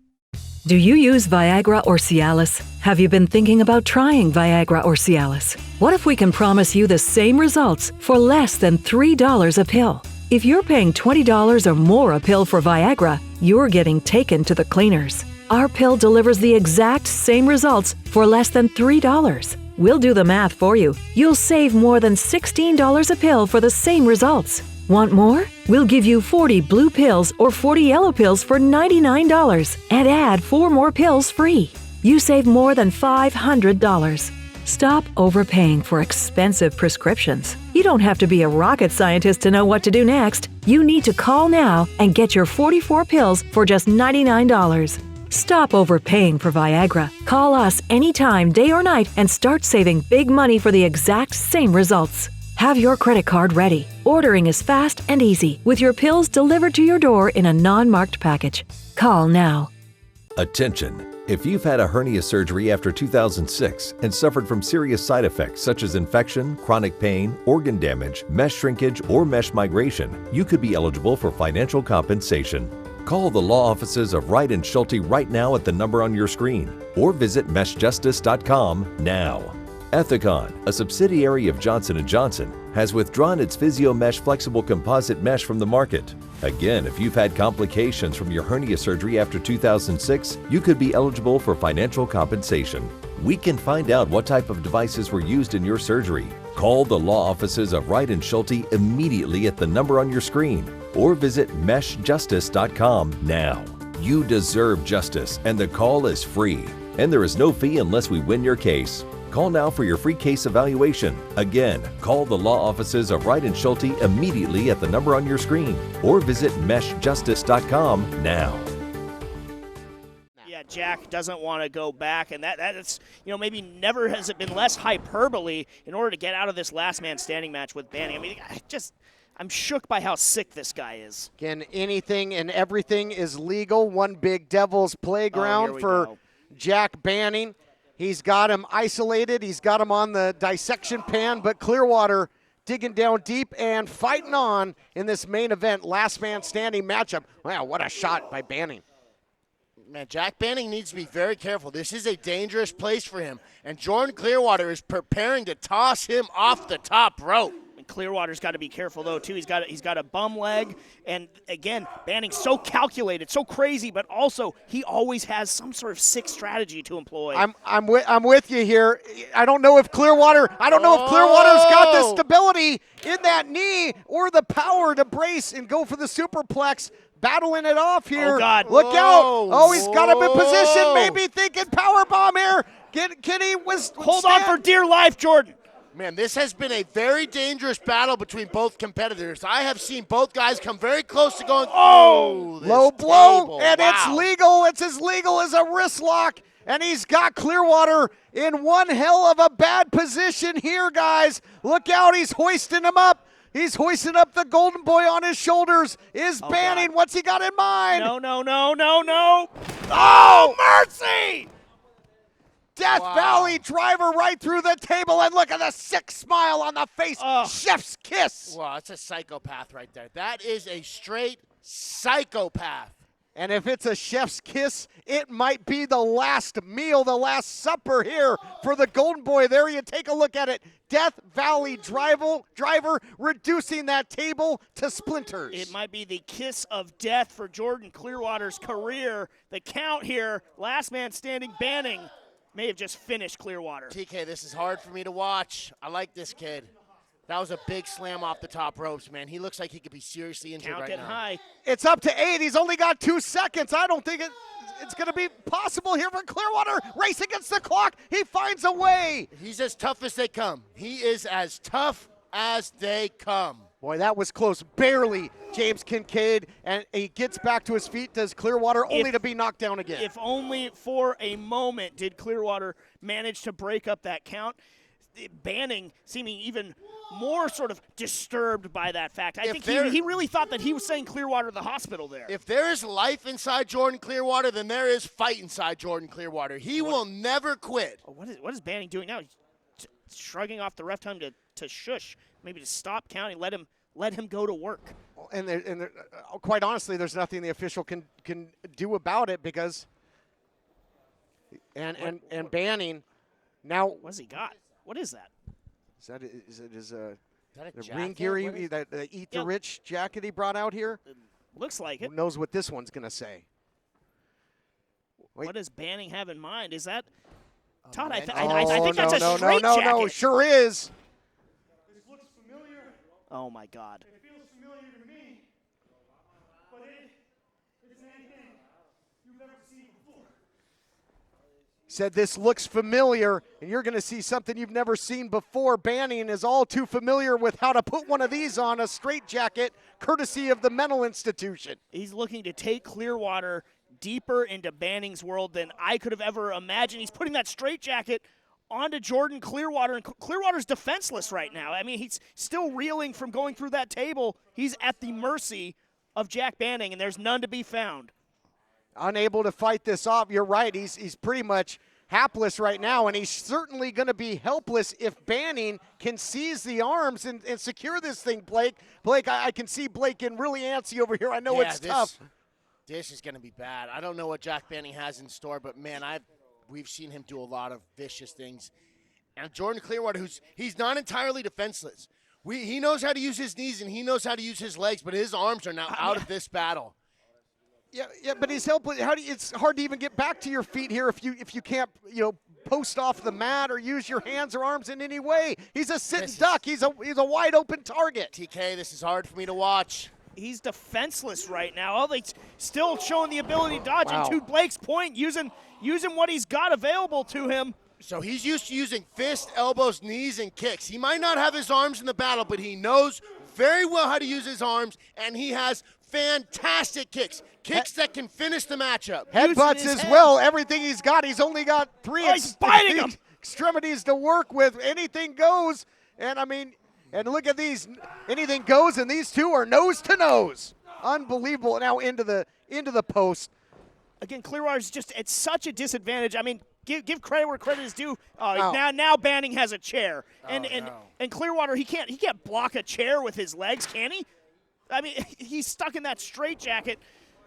S3: Do you use Viagra or Cialis? Have you been thinking about trying Viagra or Cialis? What if we can promise you the same results for less than $3 a pill? If you're paying $20 or more a pill for Viagra, you're getting taken to the cleaners. Our pill delivers the exact same results for less than $3. We'll do the math for you. You'll save more than $16 a pill for the same results. Want more? We'll give you 40 blue pills or 40 yellow pills for $99 and add 4 more pills free. You save more than $500. Stop overpaying for expensive prescriptions. You don't have to be a rocket scientist to know what to do next. You need to call now and get your 44 pills for just $99. Stop overpaying for Viagra. Call us anytime, day or night, and start saving big money for the exact same results. Have your credit card ready. Ordering is fast and easy, with your pills delivered to your door in a non-marked package. Call now.
S20: Attention! If you've had a hernia surgery after 2006 and suffered from serious side effects such as infection, chronic pain, organ damage, mesh shrinkage, or mesh migration, you could be eligible for financial compensation. Call the law offices of Wright & Schulte right now at the number on your screen, or visit meshjustice.com now. Ethicon, a subsidiary of Johnson & Johnson, has withdrawn its PhysioMesh flexible composite mesh from the market. Again, if you've had complications from your hernia surgery after 2006, you could be eligible for financial compensation. We can find out what type of devices were used in your surgery. Call the law offices of Wright & Schulte immediately at the number on your screen, or visit meshjustice.com now. You deserve justice, and the call is free. And there is no fee unless we win your case. Call now for your free case evaluation. Again, call the law offices of Wright & Schulte immediately at the number on your screen, or visit meshjustice.com now.
S2: Yeah, Jack doesn't want to go back, and that's, maybe never has it been less hyperbole in order to get out of this last man standing match with Banning. I mean, I'm shook by how sick this guy is.
S4: Again, anything and everything is legal. One big devil's playground for Jack Banning. He's got him isolated. He's got him on the dissection pan, but Clearwater digging down deep and fighting on in this main event, last man standing matchup. Wow, what a shot by Banning.
S6: Man, Jack Banning needs to be very careful. This is a dangerous place for him, and Jordan Clearwater is preparing to toss him off the top rope.
S2: Clearwater's got to be careful, though, too. He's got a bum leg. And, again, Banning's so calculated, so crazy, but also he always has some sort of sick strategy to employ.
S4: I'm with you here. I don't know if Clearwater's got the stability in that knee or the power to brace and go for the superplex. Battling it off here.
S2: Oh, God.
S4: Look out. Oh, he's got him in position. Maybe thinking power bomb here. Can he
S2: hold on for dear life, Jordan.
S6: Man, this has been a very dangerous battle between both competitors. I have seen both guys come very close to going,
S4: low blow,
S6: table.
S4: And
S6: wow.
S4: It's legal. It's as legal as a wrist lock, and he's got Clearwater in one hell of a bad position here, guys. Look out, he's hoisting him up. He's hoisting up the Golden Boy on his shoulders. Is Banning, what's he got in mind?
S2: No. Oh, mercy!
S4: Death Valley driver right through the table, and look at the sick smile on the face. Chef's kiss.
S6: Wow, that's a psychopath right there. That is a straight psychopath.
S4: And if it's a chef's kiss, it might be the last meal, the last supper here for the Golden Boy. There you take a look at it. Death Valley driver reducing that table to splinters.
S2: It might be the kiss of death for Jordan Clearwater's career. The count here, last man standing, Banning, may have just finished Clearwater.
S6: TK, this is hard for me to watch. I like this kid. That was a big slam off the top ropes, man. He looks like he could be seriously injured
S2: Count
S6: right
S2: getting
S6: now.
S2: high.
S4: It's up to 8. He's only got 2 seconds. I don't think it's going to be possible here for Clearwater. Race against the clock. He finds a way.
S6: He's as tough as they come. He is as tough as they come.
S4: Boy, that was close. Barely, James Kincaid, and he gets back to his feet, does Clearwater, only to be knocked down again.
S2: If only for a moment did Clearwater manage to break up that count. Banning seeming even more sort of disturbed by that fact. I think he really thought that he was saying Clearwater to the hospital there.
S6: If there is life inside Jordan Clearwater, then there is fight inside Jordan Clearwater. He will never quit.
S2: What is Banning doing now? He's shrugging off the ref time to shush, maybe to stop counting, let him go to work.
S4: And quite honestly, there's nothing the official can do about it because And Banning now.
S2: What's he got? What is that?
S4: Is it his ring
S6: jacket?
S4: gear? The Eat the Rich jacket he brought out here?
S2: Looks like it.
S4: Who knows what this one's going to say?
S2: What does Banning have in mind? Is that Todd? I think
S4: no,
S2: that's a straight jacket.
S4: No, sure is.
S16: This looks familiar.
S2: Oh my God.
S16: It feels familiar to me, but it isn't anything you've ever seen before.
S4: Said this looks familiar, and you're going to see something you've never seen before. Banning is all too familiar with how to put one of these on a straitjacket, courtesy of the mental institution.
S2: He's looking to take Clearwater deeper into Banning's world than I could have ever imagined. He's putting that straitjacket onto Jordan Clearwater, and Clearwater's defenseless right now. I mean, he's still reeling from going through that table. He's at the mercy of Jack Banning, and there's none to be found.
S4: Unable to fight this off. You're right. He's pretty much hapless right now, and he's certainly going to be helpless if Banning can seize the arms and secure this thing, Blake. Blake, I can see Blake getting really antsy over here. I know it's tough.
S6: This is going to be bad. I don't know what Jack Banning has in store, but, man, we've seen him do a lot of vicious things. And Jordan Clearwater, he's not entirely defenseless. He knows how to use his knees and he knows how to use his legs, but his arms are now out of this battle.
S4: Yeah, but he's helpless. It's hard to even get back to your feet here if you can't, post off the mat or use your hands or arms in any way. He's a sitting duck. He's a wide open target.
S6: TK, this is hard for me to watch.
S2: He's defenseless right now. Oh, they still showing the ability to dodge.
S4: Wow.
S2: And to Blake's point, using what he's got available to him.
S6: So he's used to using fists, elbows, knees, and kicks. He might not have his arms in the battle, but he knows very well how to use his arms, and he has fantastic kicks. Kicks that can finish the matchup.
S4: Headbutts as well. Everything he's got. He's only got three
S2: he's biting him.
S4: Extremities to work with. Anything goes. And, and look at these. Anything goes, and these two are nose to nose. Unbelievable. Now into the post.
S2: Again, Clearwater's just at such a disadvantage. I mean, give credit where credit is due. Now Banning has a chair, and Clearwater he can't block a chair with his legs, can he? I mean, he's stuck in that straitjacket.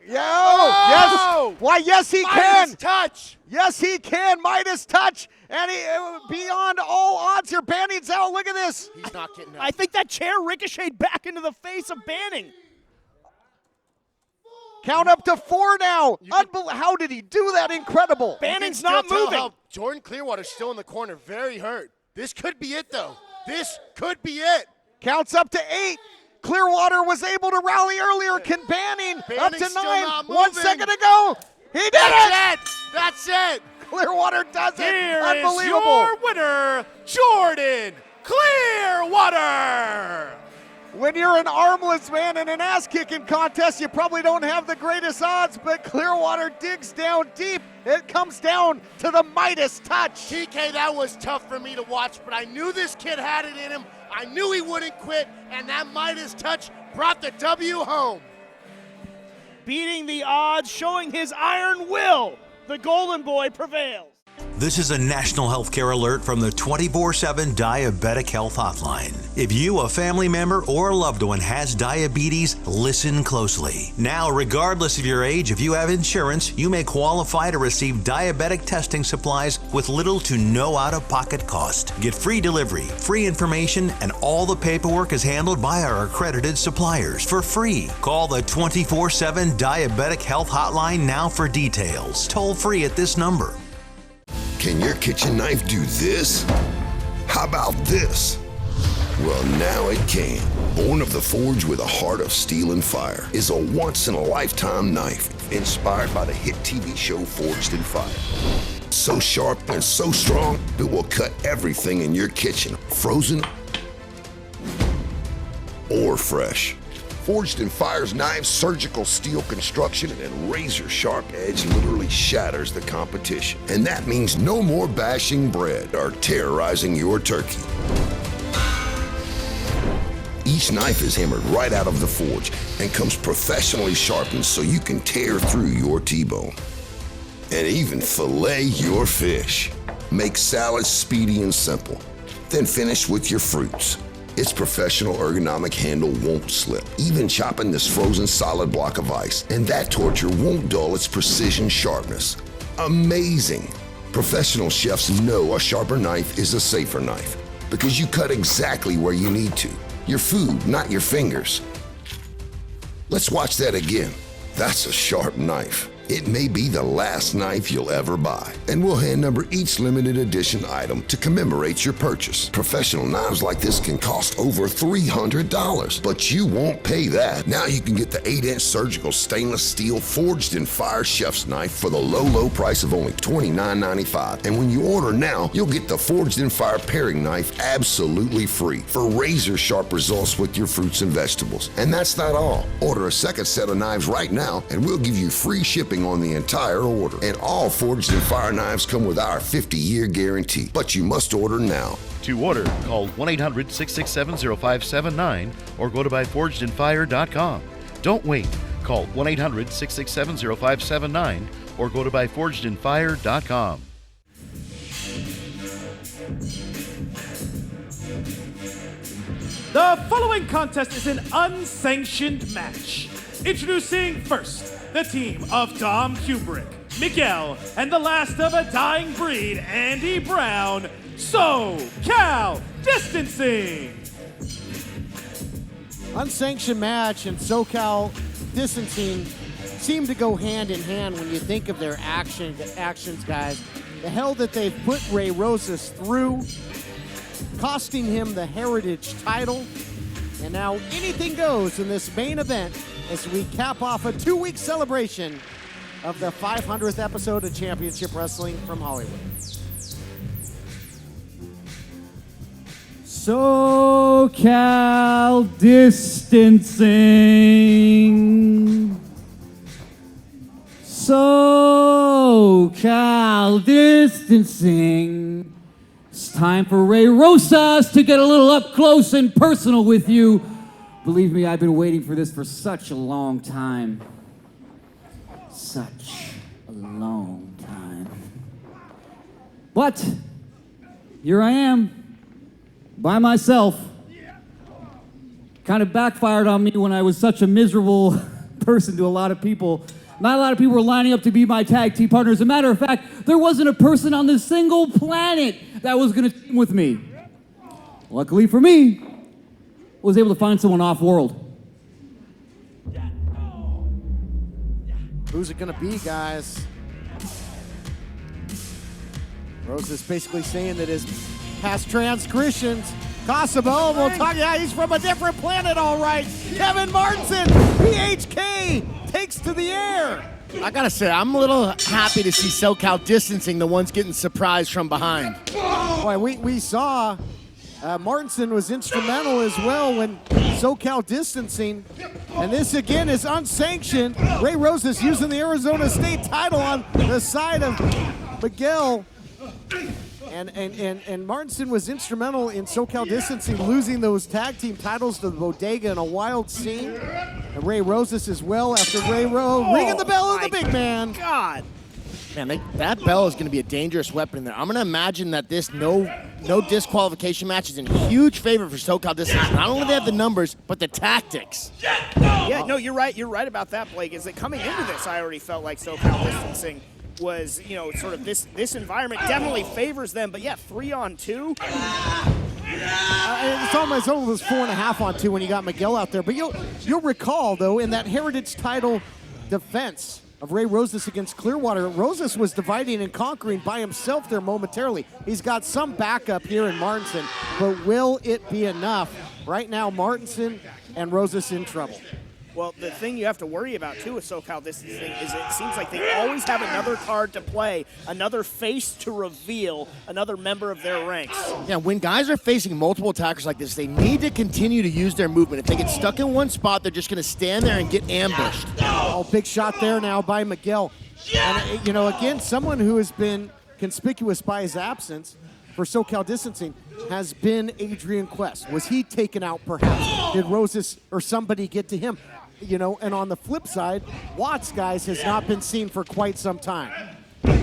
S4: Yes. Why? Yes, he can.
S6: Midas touch.
S4: Yes, he can. Midas touch, and he beyond all odds here. Banning's out. Look at this.
S6: He's not getting up.
S2: I think that chair ricocheted back into the face of Banning.
S4: Count up to 4 now. How did he do that? Incredible.
S2: Banning's not moving.
S6: Jordan Clearwater's still in the corner, very hurt. This could be it, though. This could be it.
S4: Counts up to 8. Clearwater was able to rally earlier. Can Banning up to 9? 1 second to go. He did it.
S6: That's it.
S4: Clearwater does it.
S16: Here
S4: Unbelievable.
S16: is your winner, Jordan Clearwater.
S4: When you're an armless man in an ass-kicking contest, you probably don't have the greatest odds, but Clearwater digs down deep. It comes down to the Midas touch.
S6: TK, that was tough for me to watch, but I knew this kid had it in him. I knew he wouldn't quit, and that Midas touch brought the W home.
S2: Beating the odds, showing his iron will, the Golden Boy prevails.
S8: This is a national healthcare alert from the 24/7 Diabetic Health Hotline. If you, a family member, or a loved one has diabetes, listen closely. Now, regardless of your age, if you have insurance, you may qualify to receive diabetic testing supplies with little to no out-of-pocket cost. Get free delivery, free information, and all the paperwork is handled by our accredited suppliers for free. Call the 24/7 Diabetic Health Hotline now for details. Toll free at this number.
S22: Can your kitchen knife do this? How about this? Well, now it can. Born of the forge with a heart of steel and fire is a once-in-a-lifetime knife inspired by the hit TV show Forged in Fire. So sharp and so strong, it will cut everything in your kitchen, frozen or fresh. Forged in Fire's knives, surgical steel construction, and razor-sharp edge literally shatters the competition. And that means no more bashing bread or terrorizing your turkey. Each knife is hammered right out of the forge and comes professionally sharpened so you can tear through your T-bone. And even fillet your fish. Make salads speedy and simple. Then finish with your fruits. Its professional ergonomic handle won't slip, even chopping this frozen solid block of ice. And that torture won't dull its precision sharpness. Amazing. Professional chefs know a sharper knife is a safer knife because you cut exactly where you need to. Your food, not your fingers. Let's watch that again. That's a sharp knife. It may be the last knife you'll ever buy, and we'll hand number each limited edition item to commemorate your purchase. Professional knives like this can cost over $300, but you won't pay that. Now you can get the 8-inch surgical stainless steel forged in fire chef's knife for the low price of only $29.95. And when you order now, you'll get the forged in fire paring knife absolutely free for razor sharp results with your fruits and vegetables. And that's not all. Order a second set of knives right now, and we'll give you free shipping on the entire order. And all forged in fire knives come with our 50-year guarantee. But you must order now.
S7: To order, call 1-800-667-0579 or go to buyforgedinfire.com. Don't wait. Call 1-800-667-0579 or go to buyforgedinfire.com.
S16: The following contest is an unsanctioned match. Introducing first, the team of Dom Kubrick, Miguel, and the last of a dying breed, Andy Brown, SoCal Distancing.
S4: Unsanctioned match and SoCal Distancing seem to go hand in hand when you think of their actions, guys. The hell that they've put Ray Rosas through, costing him the Heritage title, and now anything goes in this main event as we cap off a 2-week celebration of the 500th episode of Championship Wrestling from Hollywood.
S9: SoCal Distancing. SoCal Distancing. It's time for Ray Rosas to get a little up close and personal with you. Believe me, I've been waiting for this for such a long time. Such a long time. But here I am, by myself. Kind of backfired on me when I was such a miserable person to a lot of people. Not a lot of people were lining up to be my tag team partner. As a matter of fact, there wasn't a person on this single planet that was going to team with me. Luckily for me, I was able to find someone off-world.
S4: Who's it going to be, guys? Rose is basically saying that his past transgressions cost him. Oh, we'll talk. Yeah, he's from a different planet, all right. Kevin Martenson, PHK, takes to the air.
S6: I gotta say, I'm a little happy to see SoCal Distancing the ones getting surprised from behind.
S4: Boy, we saw Martinson was instrumental as well when SoCal Distancing, and this again is unsanctioned. Ray Rosas using the Arizona State title on the side of Miguel. And Martinson was instrumental in SoCal Distancing losing those tag team titles to the Bodega in a wild scene. And Ray Rosas as well after Ray ringing the bell of the big man.
S2: God.
S6: Man, that bell is going to be a dangerous weapon in there. I'm going to imagine that this no disqualification match is in huge favor for SoCal Distancing. Not only do they have the numbers, but the tactics.
S2: Yeah, no, you're right. You're right about that, Blake. Is that coming into this, I already felt like SoCal Distancing was, sort of this environment definitely favors them. But yeah, 3-on-2.
S4: It's almost was 4.5-on-2 when you got Miguel out there. But you'll recall, though, in that Heritage title defense of Ray Rosas against Clearwater, Rosas was dividing and conquering by himself there momentarily. He's got some backup here in Martinson, but will it be enough? Right now, Martinson and Rosas in trouble.
S2: Well, the thing you have to worry about, too, with SoCal Distancing is it seems like they always have another card to play, another face to reveal, another member of their ranks.
S6: Yeah, when guys are facing multiple attackers like this, they need to continue to use their movement. If they get stuck in one spot, they're just going to stand there and get ambushed.
S4: Oh, big shot there now by Miguel. And, again, someone who has been conspicuous by his absence for SoCal Distancing has been Adrian Quest. Was he taken out, perhaps? Did Rosas or somebody get to him? And on the flip side, Watts, guys, has not been seen for quite some time.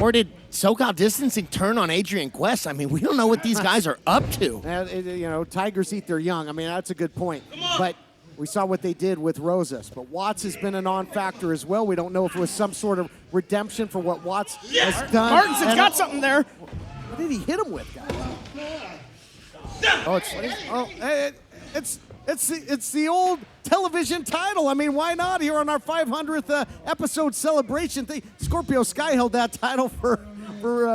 S6: Or did SoCal Distancing turn on Adrian Quest? I mean, we don't know what these guys are up to.
S4: Tigers eat their young. I mean, that's a good point. But We saw what they did with Rosas, but Watts has been a non-factor as well. We don't know if it was some sort of redemption for what Watts has done.
S2: Martinson's got something there.
S4: What did he hit him with, guys? It's the old television title. I mean, why not here on our 500th episode celebration thing? Scorpio Sky held that title for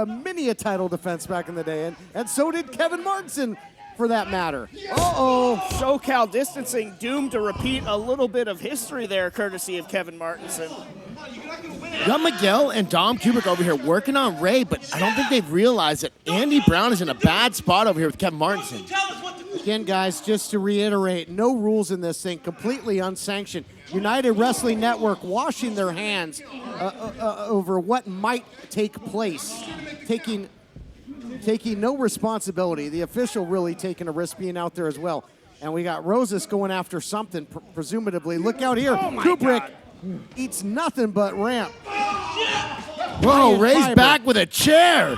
S4: many a title defense back in the day, and so did Kevin Martenson, for that matter.
S2: SoCal distancing doomed to repeat a little bit of history there, courtesy of Kevin Martinson.
S6: You got Miguel and Dom Kubrick over here working on Ray, but I don't think they've realized that Andy Brown is in a bad spot over here with Kevin Martinson.
S4: Again, guys, just to reiterate, no rules in this thing, completely unsanctioned. United Wrestling Network washing their hands over what might take place, taking no responsibility. The official really taking a risk being out there as well. And we got Rosas going after something, presumably. Look out here. Kubrick eats nothing but ramp.
S6: Whoa, Ray's back with a chair.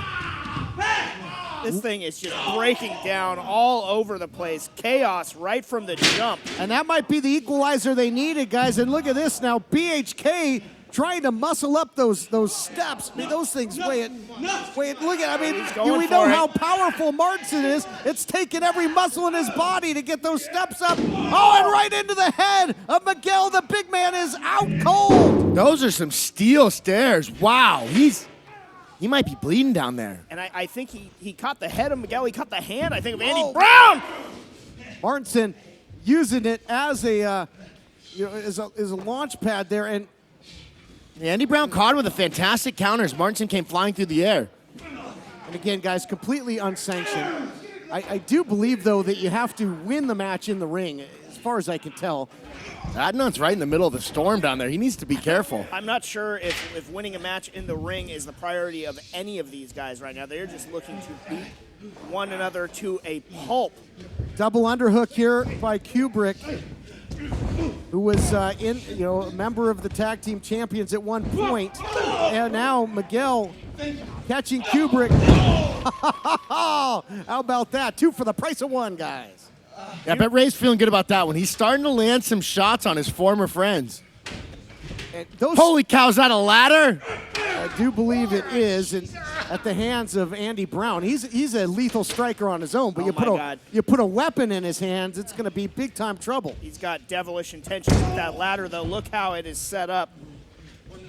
S2: This thing is just breaking down all over the place. Chaos right from the jump.
S4: And that might be the equalizer they needed, guys. And look at this now. BHK trying to muscle up those steps. I mean, those things weigh it. Look at, I mean, we know how powerful Martinson is. It's taken every muscle in his body to get those steps up. Oh, and right into the head of Miguel. The big man is out cold.
S6: Those are some steel stairs. Wow, he might be bleeding down there.
S2: And I think he caught the head of Miguel. He caught the hand, I think, of Andy Brown.
S4: Martinson using it as a launch pad there, and
S6: Andy Brown caught him with a fantastic counter as Martinson came flying through the air.
S4: And again, guys, completely unsanctioned. I do believe, though, that you have to win the match in the ring, as far as I can tell.
S6: Adnan's right in the middle of the storm down there. He needs to be careful.
S2: I'm not sure if winning a match in the ring is the priority of any of these guys right now. They're just looking to beat one another to a pulp.
S4: Double underhook here by Kubrick, who was a member of the tag team champions at one point. And now Miguel catching Kubrick. How about that? 2 for the price of 1, guys.
S6: Yeah, I bet Ray's feeling good about that one. He's starting to land some shots on his former friends. Holy cow, is that a ladder?
S4: I do believe it is, and at the hands of Andy Brown. He's a lethal striker on his own, but you put a weapon in his hands, it's going to be big-time trouble.
S2: He's got devilish intentions with that ladder, though. Look how it is set up.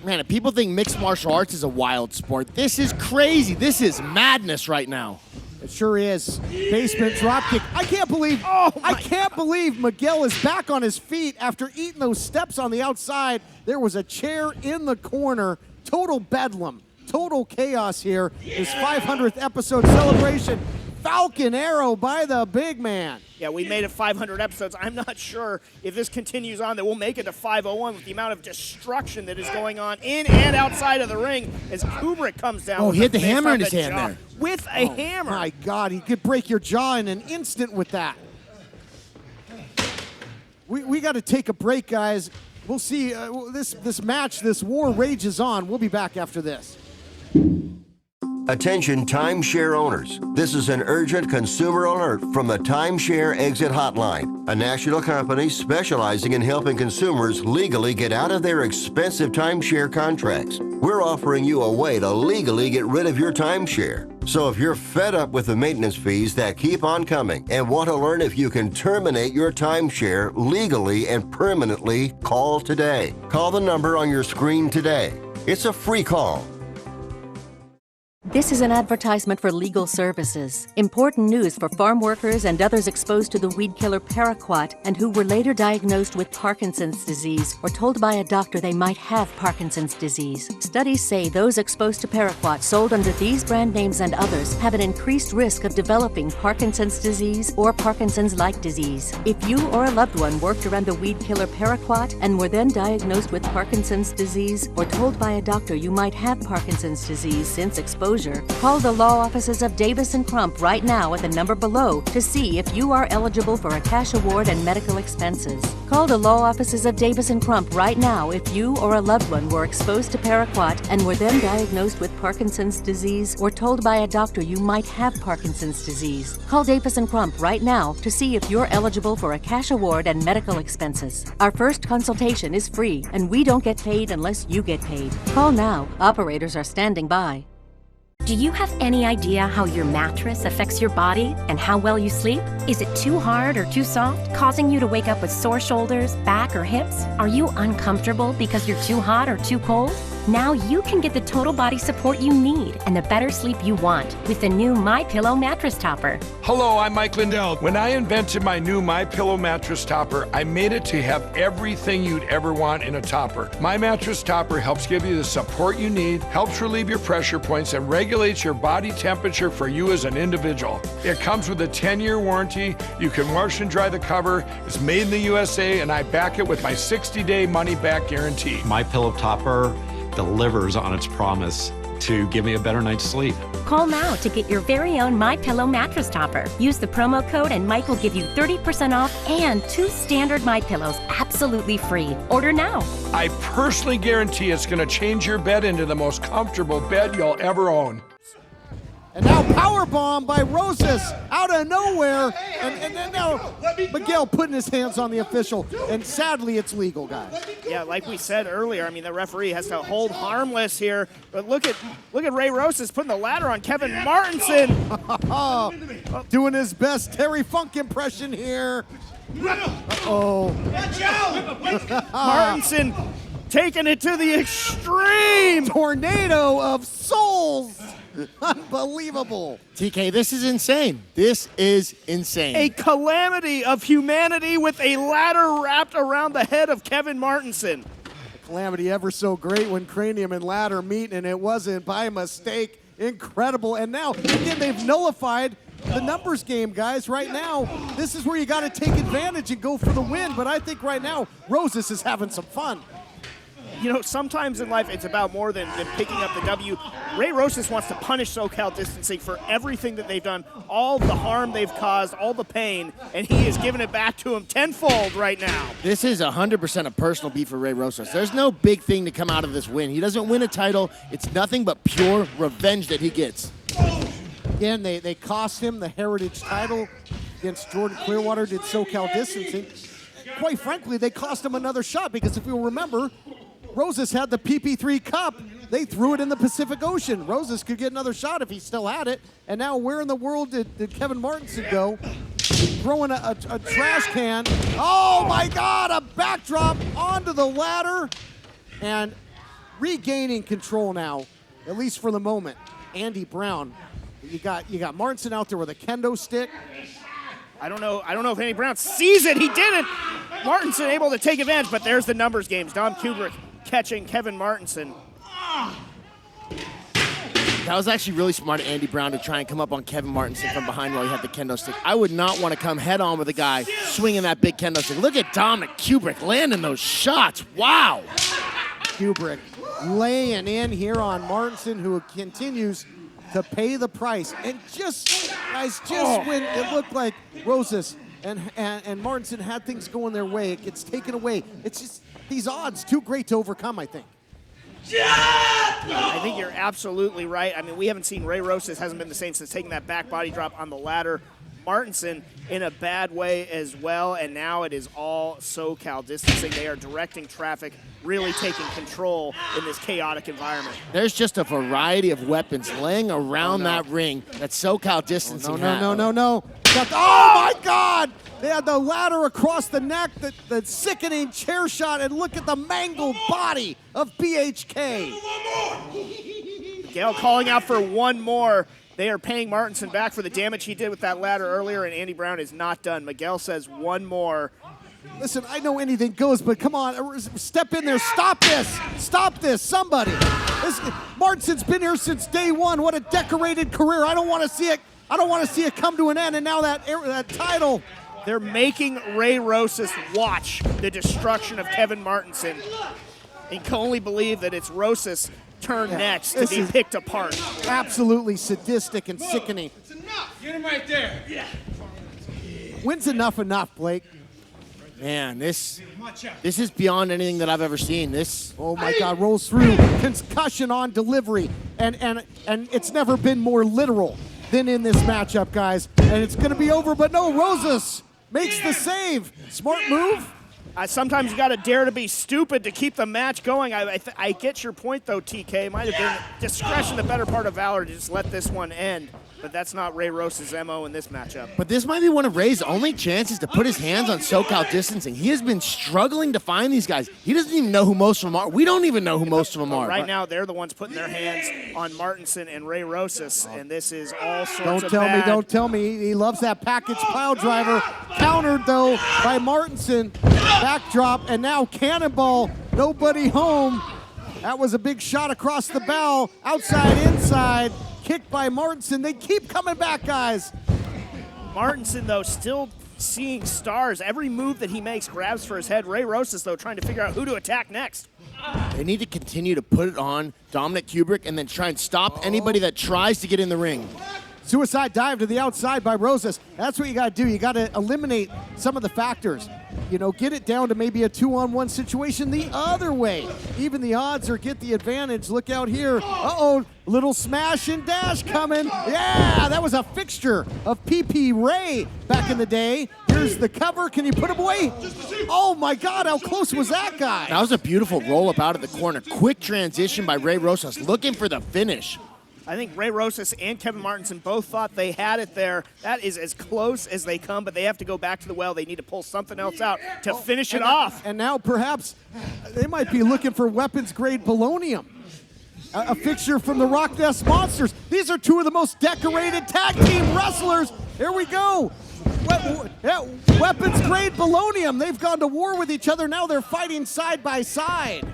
S6: Man, if people think mixed martial arts is a wild sport, this is crazy. This is madness right now.
S4: It sure is. Basement dropkick. I can't believe Miguel is back on his feet after eating those steps on the outside. There was a chair in the corner. Total bedlam. Total chaos here. This 500th episode celebration. Falcon arrow by the big man.
S2: Yeah, we made it 500 episodes. I'm not sure if this continues on that we'll make it to 501 with the amount of destruction that is going on in and outside of the ring as Kubrick comes down.
S6: Oh, he had the hammer in his hand there.
S2: With a hammer.
S4: My God, he could break your jaw in an instant with that. We got to take a break, guys. We'll see. This match, this war rages on. We'll be back after this.
S11: Attention timeshare owners. This is an urgent consumer alert from the Timeshare Exit Hotline, a national company specializing in helping consumers legally get out of their expensive timeshare contracts. We're offering you a way to legally get rid of your timeshare. So if you're fed up with the maintenance fees that keep on coming and want to learn if you can terminate your timeshare legally and permanently, call today. Call the number on your screen today. It's a free call.
S12: This is an advertisement for legal services. Important news for farm workers and others exposed to the weed killer paraquat and who were later diagnosed with Parkinson's disease or told by a doctor they might have Parkinson's disease. Studies say those exposed to paraquat sold under these brand names and others have an increased risk of developing Parkinson's disease or Parkinson's-like disease. If you or a loved one worked around the weed killer paraquat and were then diagnosed with Parkinson's disease or told by a doctor you might have Parkinson's disease since exposure exposure, call the law offices of Davis & Crump right now at the number below to see if you are eligible for a cash award and medical expenses. Call the law offices of Davis & Crump right now if you or a loved one were exposed to paraquat and were then diagnosed with Parkinson's disease or told by a doctor you might have Parkinson's disease. Call Davis & Crump right now to see if you're eligible for a cash award and medical expenses. Our first consultation is free, and we don't get paid unless you get paid. Call now. Operators are standing by.
S10: Do you have any idea how your mattress affects your body and how well you sleep? Is it too hard or too soft, causing you to wake up with sore shoulders, back, or hips? Are you uncomfortable because you're too hot or too cold? Now you can get the total body support you need and the better sleep you want with the new MyPillow mattress topper.
S13: Hello, I'm Mike Lindell. When I invented my new MyPillow mattress topper, I made it to have everything you'd ever want in a topper. My mattress topper helps give you the support you need, helps relieve your pressure points, and regulates your body temperature for you as an individual. It comes with a 10-year warranty. You can wash and dry the cover. It's made in the USA, and I back it with my 60-day money-back guarantee.
S23: MyPillow topper delivers on its promise to give me a better night's sleep.
S10: Call now to get your very own MyPillow mattress topper. Use the promo code and Mike will give you 30% off and 2 standard MyPillows absolutely free. Order now.
S13: I personally guarantee it's going to change your bed into the most comfortable bed you'll ever own.
S4: And now powerbomb by Rosas out of nowhere. And then now Miguel putting his hands on the official. And sadly, it's legal, guys.
S2: Yeah, like we said earlier, I mean, the referee has to hold harmless here. But look at Ray Rosas putting the ladder on Kevin Martenson.
S4: Doing his best Terry Funk impression here. Uh-oh.
S2: Watch out! Martinson taking it to the extreme.
S4: Tornado of souls. Unbelievable.
S6: TK, this is insane. This is insane.
S2: A calamity of humanity with a ladder wrapped around the head of Kevin Martenson.
S4: Calamity ever so great when cranium and ladder meet, and it wasn't by mistake. Incredible. And now, again, they've nullified the numbers game, guys. Right now, this is where you got to take advantage and go for the win. But I think right now, Rosas is having some fun.
S2: You know, sometimes in life it's about more than picking up the W. Ray Rosas wants to punish SoCal Distancing for everything that they've done, all the harm they've caused, all the pain, and he is giving it back to him tenfold right now.
S6: This is 100% a personal beef for Ray Rosas. There's no big thing to come out of this win. He doesn't win a title. It's nothing but pure revenge that he gets.
S4: Again, they cost him the Heritage title against Jordan Clearwater, did SoCal Distancing. Quite frankly, they cost him another shot because if you'll remember, Rosas had the PP3 Cup. They threw it in the Pacific Ocean. Rosas could get another shot if he still had it. And now where in the world did Kevin Martinson go? Throwing a trash can. Oh, my God, a backdrop onto the ladder. And regaining control now, at least for the moment. Andy Brown. You got Martinson out there with a kendo stick.
S2: I don't know if Andy Brown sees it. He didn't. Martinson able to take advantage, but there's the numbers games. Dom Kubrick catching Kevin Martinson.
S6: That was actually really smart of Andy Brown to try and come up on Kevin Martinson from behind while he had the kendo stick. I would not want to come head on with a guy swinging that big kendo stick. Look at Dominic Kubrick landing those shots. Wow.
S4: Kubrick laying in here on Martinson, who continues to pay the price. And just when it looked like Rosas and Martinson had things going their way, it gets taken away. It's just these odds too great to overcome, I think.
S2: I think you're absolutely right. I mean, we haven't seen Ray Rosas, hasn't been the same since taking that back body drop on the ladder. Martinson in a bad way as well, and now it is all SoCal Distancing. They are directing traffic, really taking control in this chaotic environment.
S6: There's just a variety of weapons laying around that ring that SoCal Distancing had.
S4: No. Oh, my God! They had the ladder across the neck, the sickening chair shot, and look at the mangled body of BHK.
S2: Miguel calling out for one more. They are paying Martinson back for the damage he did with that ladder earlier, and Andy Brown is not done. Miguel says one more.
S4: Listen, I know anything goes, but come on, step in there. Stop this, somebody. Martinson's been here since day one. What a decorated career. I don't want to see it come to an end, and now that title.
S2: They're making Ray Rosas watch the destruction of Kevin Martinson. and can only believe that it's Rosas' turn next to be picked apart.
S4: Absolutely sadistic and sickening.
S5: It's enough. Get him right there. Yeah.
S4: When's enough, Blake?
S6: Man, this is beyond anything that I've ever seen.
S4: Oh my God, rolls through, concussion on delivery, and it's never been more literal than in this matchup, guys. And it's going to be over, but no, Rosas makes the save. Smart move.
S2: Sometimes you got to dare to be stupid to keep the match going. I get your point, though, TK. It might have been discretion, the better part of valor, to just let this one end. But that's not Ray Rosas' MO in this matchup.
S6: But this might be one of Ray's only chances to put his hands on SoCal distancing. He has been struggling to find these guys. He doesn't even know who most of them are. We don't even know who most of them are.
S2: Right now, they're the ones putting their hands on Martinson and Ray Rosas, and this is all sorts of bad.
S4: Don't tell me. He loves that package pile driver. Countered, though, by Martinson. Backdrop, and now cannonball. Nobody home. That was a big shot across the bow. Outside, inside. Kicked by Martenson. They keep coming back, guys.
S2: Martinson, though, still seeing stars. Every move that he makes grabs for his head. Ray Rosas, though, trying to figure out who to attack next.
S6: They need to continue to put it on Dominic Kubrick and then try and stop anybody that tries to get in the ring.
S4: Suicide dive to the outside by Rosas. That's what you got to do. You got to eliminate some of the factors. You know, get it down to maybe a 2-on-1 situation the other way. Even the odds are get the advantage. Look out here. Uh-oh, little smash and dash coming. Yeah, that was a fixture of PP Ray back in the day. Here's the cover. Can you put him away? Oh, my God, how close was that guy?
S6: That was a beautiful roll-up out of the corner. Quick transition by Ray Rosas, looking for the finish.
S2: I think Ray Rosas and Kevin Martinson both thought they had it there. That is as close as they come, but they have to go back to the well. They need to pull something else out to finish it off.
S4: And now perhaps they might be looking for weapons-grade polonium. A fixture from the Rock Nest Monsters. These are two of the most decorated tag team wrestlers. Here we go. Weapons-grade polonium. They've gone to war with each other. Now they're fighting side by side.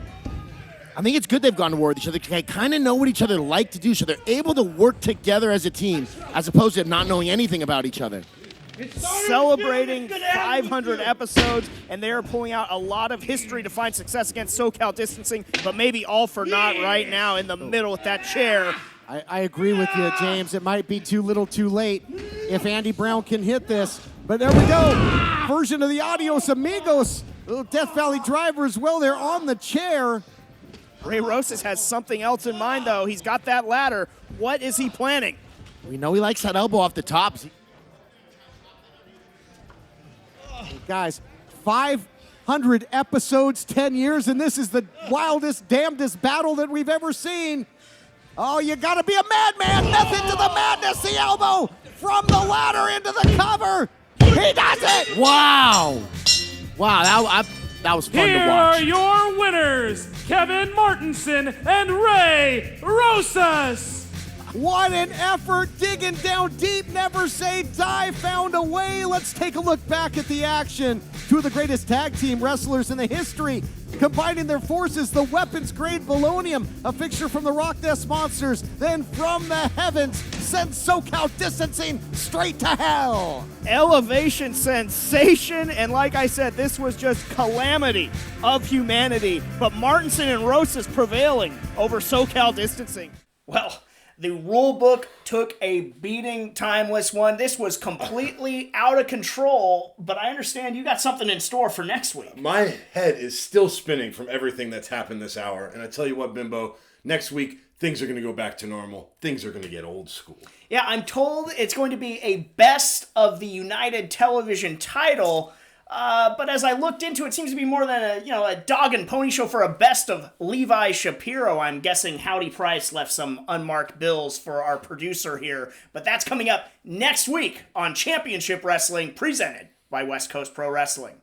S6: I think it's good they've gone to war with each other. They kind of know what each other like to do, so they're able to work together as a team as opposed to not knowing anything about each other.
S2: Celebrating 500 episodes, and they are pulling out a lot of history to find success against SoCal distancing, but maybe all for naught right now in the middle with that chair.
S4: I agree with you, James. It might be too little too late if Andy Brown can hit this. But there we go. Version of the Adios Amigos. Little Death Valley driver as well. They're on the chair.
S2: Ray Rosas has something else in mind, though. He's got that ladder. What is he planning?
S6: We know he likes that elbow off the top.
S4: Guys, 500 episodes, 10 years, and this is the wildest, damnedest battle that we've ever seen. Oh, you got to be a madman. Method to the madness. The elbow from the ladder into the cover. He does it.
S6: Wow. Wow, that was fun to watch.
S16: Here are your winners, Kevin Martinson and Ray Rosas.
S4: What an effort, digging down deep, never say die, found a way. Let's take a look back at the action. Two of the greatest tag team wrestlers in the history, combining their forces, the weapons-grade polonium, a fixture from the Rock Nest Monsters, then from the heavens, sends SoCal distancing straight to hell.
S2: Elevation sensation, and like I said, this was just calamity of humanity, but Martinson and Rosas prevailing over SoCal distancing. Well, the rule book took a beating, Timeless One. This was completely out of control, but I understand you got something in store for next week.
S14: My head is still spinning from everything that's happened this hour, and I tell you what, Bimbo, next week, things are going to go back to normal. Things are going to get old school.
S2: Yeah, I'm told it's going to be a best of the United Television title, but as I looked into it, it seems to be more than a dog and pony show for a best of Levi Shapiro. I'm guessing Howdy Price left some unmarked bills for our producer here, but that's coming up next week on Championship Wrestling, presented by West Coast Pro Wrestling.